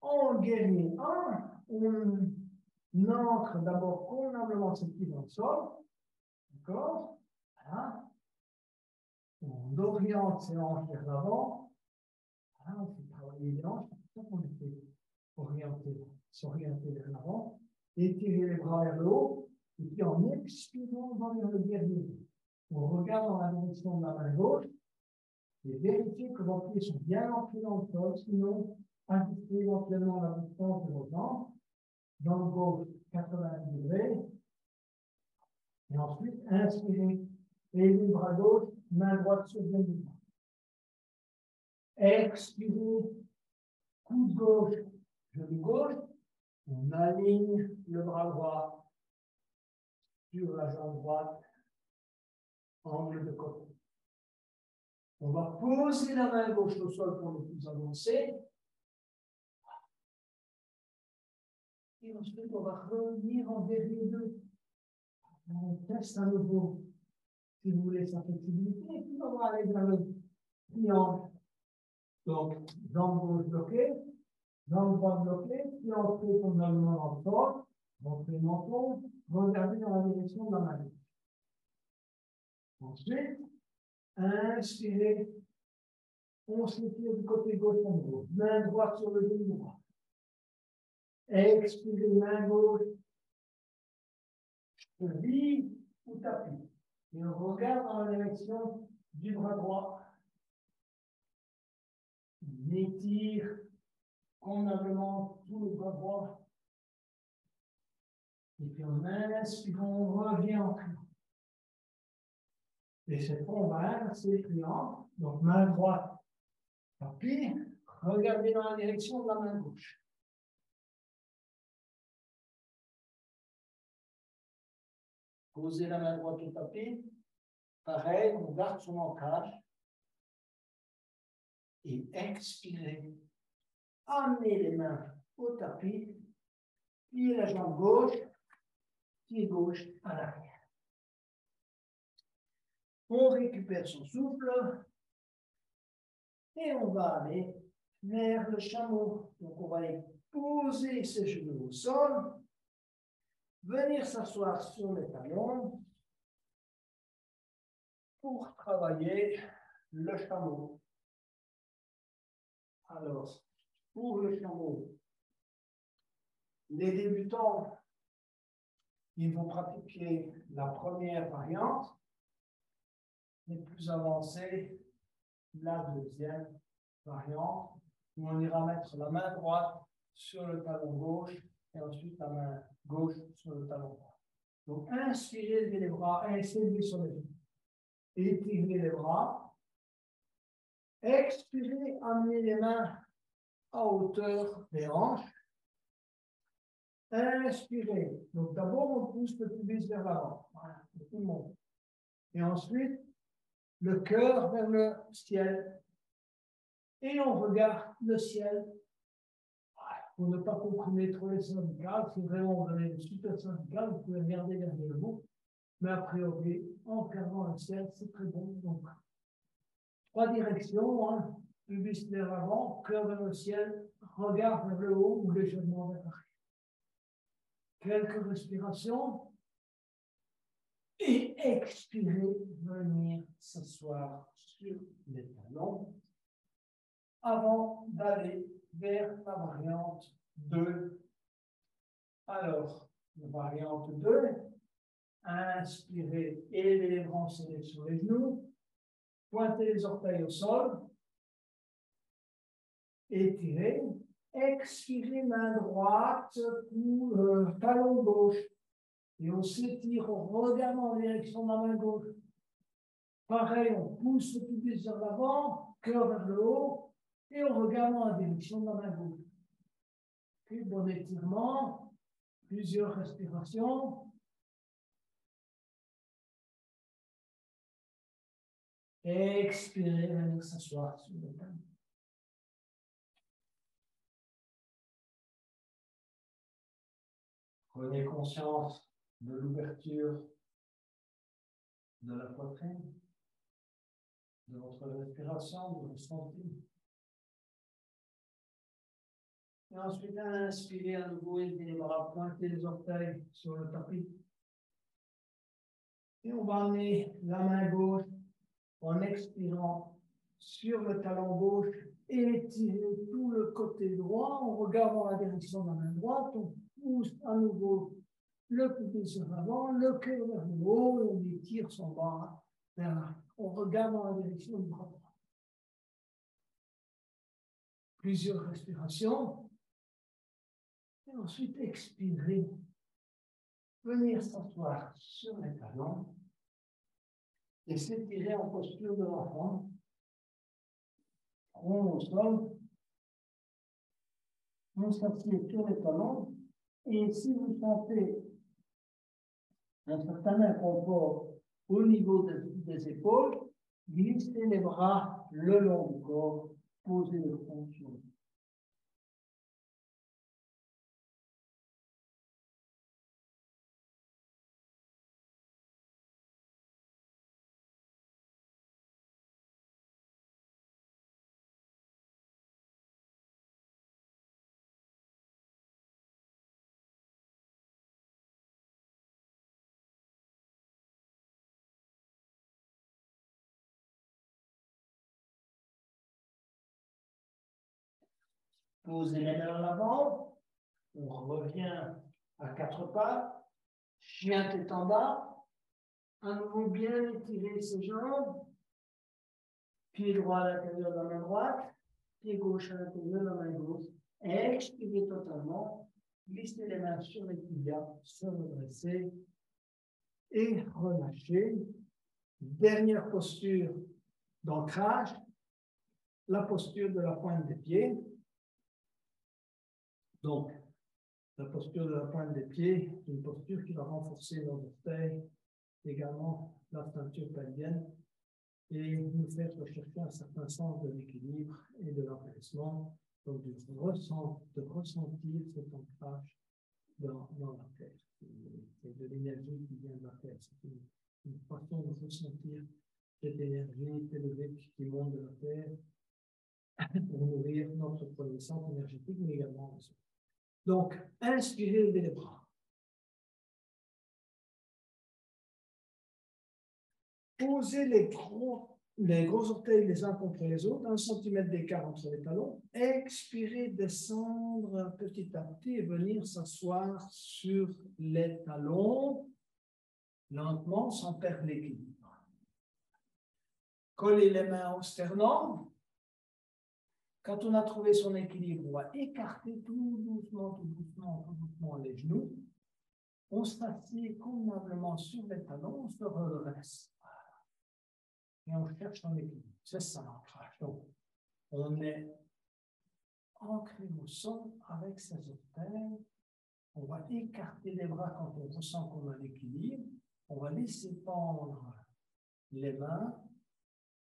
En guerrier 1, on ancre d'abord convenablement ses pieds dans le sol. D'accord? Voilà. On oriente ses hanches vers l'avant. Voilà, on fait travailler les hanches. C'est pour ça qu'on les fait s'orienter vers l'avant. Étirer les bras vers le haut. Et puis en expirant, on va vers le guerrier. On regarde dans la direction de la main gauche. Et vérifiez que vos pieds sont bien ancrés dans le sol. Sinon, ajustez éventuellement la distance de vos jambes. Jambe gauche, 90 degrés. Et ensuite, inspirez. Élevez le bras gauche, main droite sur le genou. Expirez. Coude gauche, genou gauche. On aligne le bras droit sur la jambe droite. Angle de côté. On va poser la main gauche au sol pour le plus avancé. Et ensuite, on va revenir en guerrier 2. On teste à nouveau, si vous voulez, sa flexibilité. Et puis, on va aller dans le triangle. Donc, jambe gauche bloquée, jambe droite bloquée, puis entrer convenablement dans le sol, rentrez le menton, regardez dans la direction de la main gauche. Ensuite, inspirez, on s'étire du côté gauche à nouveau. Main droite sur le genou droit. Expirez, main gauche, cheville ou tapis. Et on regarde dans la direction du bras droit. On étire convenablement tout le bras droit. Et puis on inspire, on revient en triangle. Et cette fois, on va inverser le triangle. Donc main droite, tapis. Regardez dans la direction de la main gauche. Posez la main droite au tapis. Pareil, on garde son ancrage. Et expirez. amener les mains au tapis, plier la jambe gauche, pied gauche à l'arrière. On récupère son souffle et on va aller vers le chameau. Donc on va aller poser ses genoux au sol, venir s'asseoir sur les talons pour travailler le chameau. Alors, pour le chameau, les débutants, ils vont pratiquer la première variante, les plus avancés, la deuxième variante, où on ira mettre la main droite sur le talon gauche et ensuite la main gauche sur le talon droit. Donc, inspirez, levez les bras, inspirez sur les genoux. Étirez les bras. Expirez, amenez les mains à hauteur des hanches. Inspirez. Donc, d'abord, on pousse le pubis vers l'avant. Voilà, tout le monde. Et ensuite, le cœur vers le ciel. Et on regarde le ciel. Pour ne pas comprimer trop les cervicales, si vraiment vous avez une super cervicale, vous pouvez regarder derrière le bout. Mais a priori, en regardant le ciel, c'est très bon. Donc, 3 directions, hein. Pubis vers l'avant, cœur vers le ciel, regard vers le haut ou légèrement vers l'arrière. Quelques respirations. Et expirez, venir s'asseoir sur les talons avant d'aller vers la variante 2. Alors, la variante 2, inspirez, élevez les bras serrés sur les genoux, pointez les orteils au sol, étirez, expirez, main droite, talon gauche, et on s'étire, on regarde en direction de la main gauche. Pareil, on pousse le pubis vers l'avant, cœur vers le haut, et on regarde en direction de la main gauche. Puis, bon étirement, plusieurs respirations. Expirez, venir s'asseoir sur le talon. Prenez conscience de l'ouverture de la poitrine, de votre respiration, de votre santé. Et ensuite, inspirez à nouveau, élevez les bras, pointez les orteils sur le tapis. Et on va amener la main gauche en expirant sur le talon gauche et étirer tout le côté droit en regardant la direction de la main droite. On pousse à nouveau le pubis vers l'avant, le cœur vers le haut et on étire son bras vers l'arrière. On regarde dans la direction du bras droit. Plusieurs respirations. Et ensuite, expirez. Venir s'asseoir sur les talons et s'étirer en posture de l'enfant. Front au sol. On s'assied sur les talons. Et si vous sentez un certain inconfort au niveau des épaules, glissez les bras le long du corps, posez le front sur le dos. Posez les mains en avant. On revient à 4 pas. Chien tête en bas. À nouveau bien étirer ses jambes. Pied droit à l'intérieur de la main droite. Pied gauche à l'intérieur de la main gauche. Expirez totalement. Glissez les mains sur les tibias. Se redresser. Et relâcher. Dernière posture d'ancrage. La posture de la pointe des pieds. Donc, la posture de la pointe des pieds, c'est une posture qui va renforcer nos orteils, également la ceinture pelvienne, et nous faire rechercher un certain sens de l'équilibre et de l'emplacement. Donc, de ressentir cet ancrage dans la terre. C'est de l'énergie qui vient de la terre. C'est une façon de ressentir cette énergie élevée qui monte de la terre pour nourrir notre connaissance énergétique, mais également le sol. Donc, inspirez les bras. Posez les gros orteils les uns contre les autres, 1 cm d'écart entre les talons. Expirez, descendre petit à petit et venir s'asseoir sur les talons, lentement, sans perdre l'équilibre. Collez les mains au sternum. Quand on a trouvé son équilibre, on va écarter tout doucement les genoux. On s'assied convenablement sur les talons, on se redresse. Et on cherche son équilibre. C'est ça l'ancrage. Donc, on est ancré au sol avec ses orteils. On va écarter les bras quand on ressent qu'on a l'équilibre. On va laisser pendre les mains.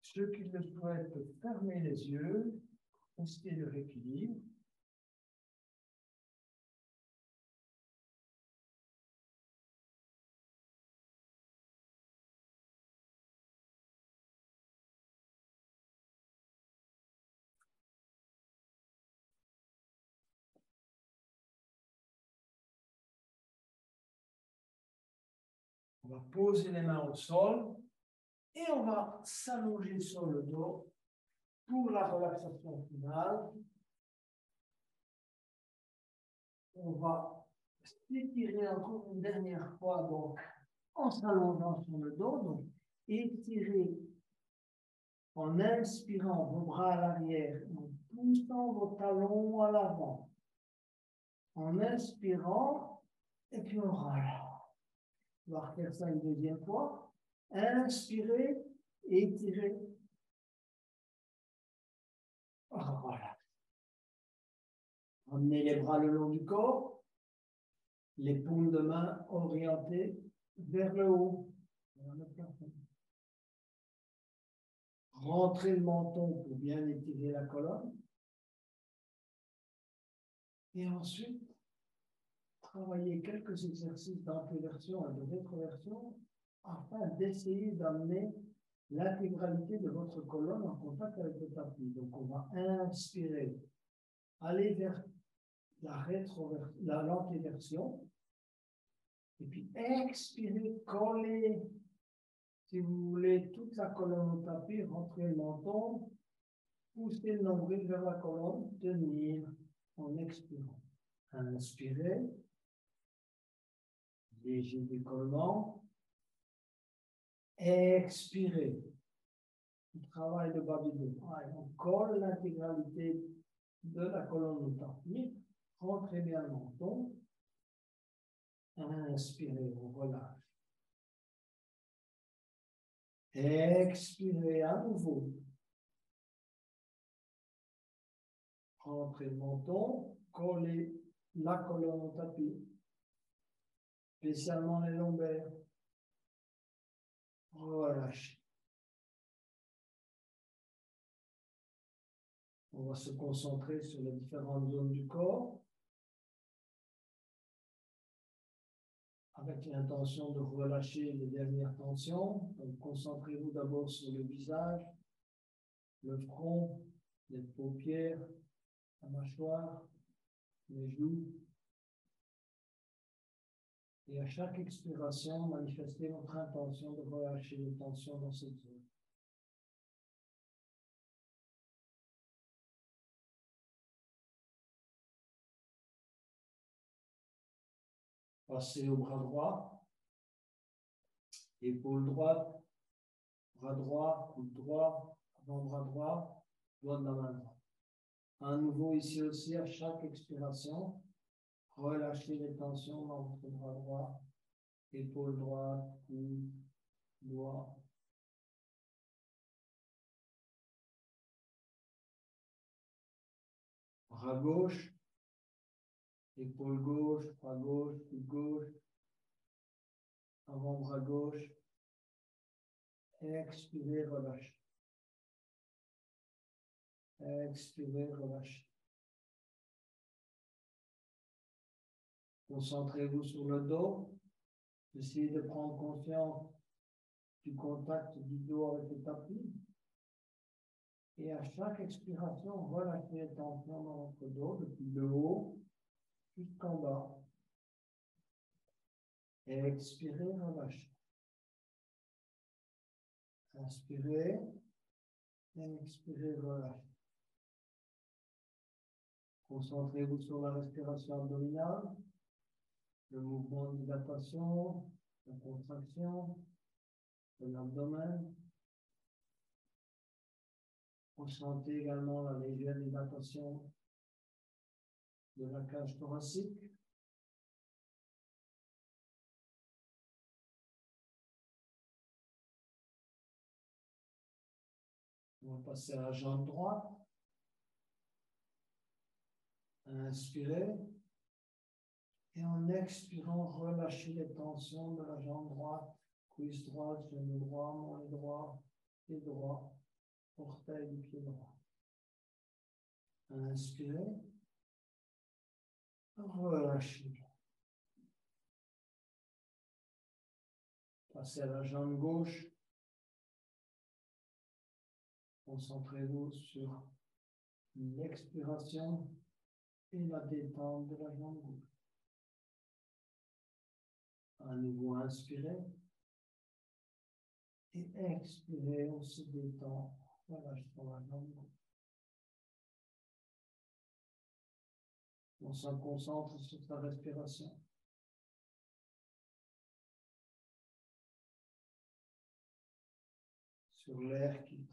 Ceux qui le souhaitent peuvent fermer les yeux, rester leur équilibre. On va poser les mains au sol et on va s'allonger sur le dos pour la relaxation finale. On va s'étirer encore une dernière fois, donc en s'allongeant sur le dos, donc étirer en inspirant vos bras à l'arrière, en poussant vos talons à l'avant, en inspirant et puis on relâche. On va refaire ça une deuxième fois. Inspirez, étirez. Voilà. Emmenez les bras le long du corps, les paumes de main orientées vers le haut. Rentrez le menton pour bien étirer la colonne. Et ensuite, travaillez quelques exercices d'antéversion et de rétroversion afin d'essayer d'amener l'intégralité de votre colonne en contact avec le tapis. Donc, on va inspirer, aller vers l'antéversion, et puis expirer, coller, si vous voulez, toute la colonne au tapis, rentrer le menton, pousser le nombril vers la colonne, tenir en expirant. Inspirez, léger décollement. Expirez. Le travail de bas du dos. On colle l'intégralité de la colonne au tapis. Rentrez bien le menton. Inspirez, on relâche. Expirez à nouveau. Rentrez le menton. Collez la colonne au tapis. Spécialement les lombaires. Relâchez. On va se concentrer sur les différentes zones du corps avec l'intention de relâcher les dernières tensions. Donc, concentrez-vous d'abord sur le visage, le front, les paupières, la mâchoire, les joues. Et à chaque expiration, manifestez votre intention de relâcher les tensions dans cette zone. Passez au bras droit, épaule droite, bras droit, coude droit, avant-bras droit, doigt de la main droite. À nouveau, ici aussi, à chaque expiration, relâchez les tensions dans votre bras droit, épaule droite, coude, doigt. Bras gauche, épaule gauche, bras gauche, coude gauche, avant-bras gauche. Expirez, relâchez. Expirez, relâchez. Concentrez-vous sur le dos. Essayez de prendre conscience du contact du dos avec le tapis. Et à chaque expiration, relâchez les tensions dans votre dos, depuis le haut jusqu'en bas. Et expirez, relâchez. Inspirez, et expirez, relâchez. Concentrez-vous sur la respiration abdominale, le mouvement de dilatation, la contraction de l'abdomen. Ressentez également la légère dilatation de la cage thoracique. On va passer à la jambe droite. Inspirez. Et en expirant, relâchez les tensions de la jambe droite, cuisse droite, genou droit, mollet droit, pied droit, orteil du pied droit. Inspirez. Relâchez. Passez à la jambe gauche. Concentrez-vous sur l'expiration et la détente de la jambe gauche. À nouveau, inspirez. Et expirez, on se détend. Relâche sur la jambe gauche. On se concentre sur sa respiration. Sur l'air qui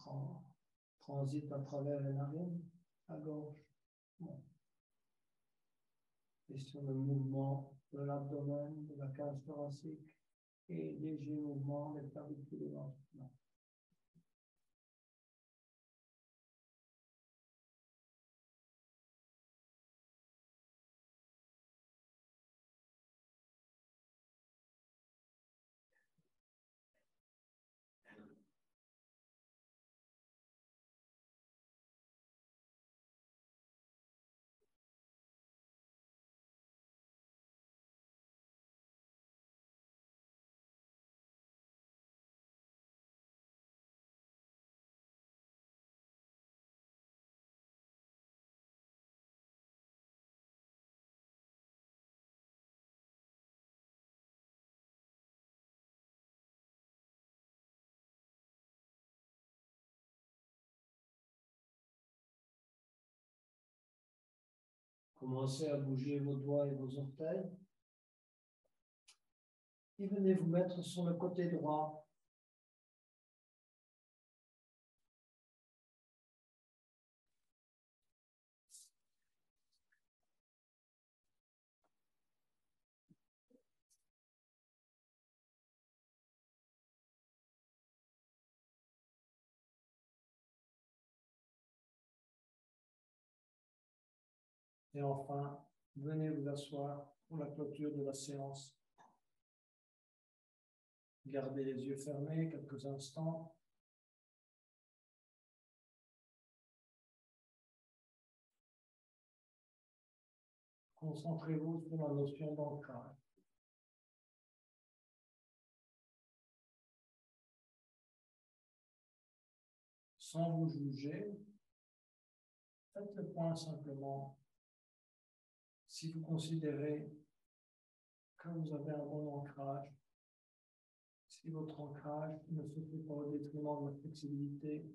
transite à travers les narines, à gauche. Bon. Et sur le mouvement de l'abdomen, de la cage thoracique et léger mouvement des clavicules lentement. Commencez à bouger vos doigts et vos orteils. Et venez vous mettre sur le côté droit. Et enfin, venez vous asseoir pour la clôture de la séance. Gardez les yeux fermés quelques instants. Concentrez-vous sur la notion d'ancrage. Sans vous juger, faites le point simplement. Si vous considérez que vous avez un bon ancrage, si votre ancrage ne se fait pas au détriment de la flexibilité,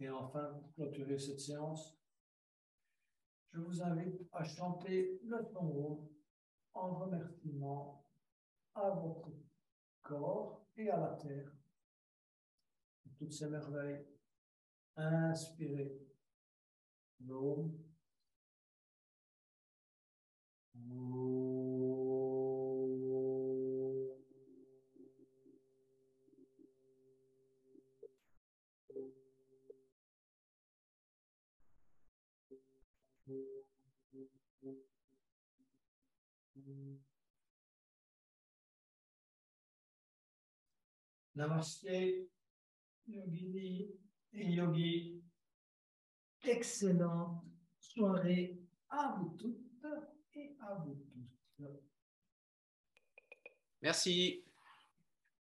et enfin, pour clôturer cette séance, je vous invite à chanter le tambour en remerciement à votre corps et à la terre pour toutes ces merveilles. Inspirez. L'eau. Namasté, Yogini et Yogi. Excellente soirée à vous toutes et à vous tous. Merci.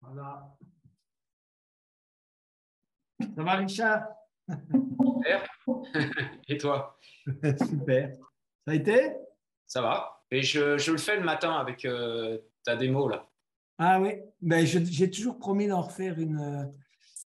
Voilà. Ça va, Richard? Super. Et toi? Super. Ça a été? Ça va. Et je le fais le matin avec ta démo là. Ah oui, ben, j'ai toujours promis d'en refaire une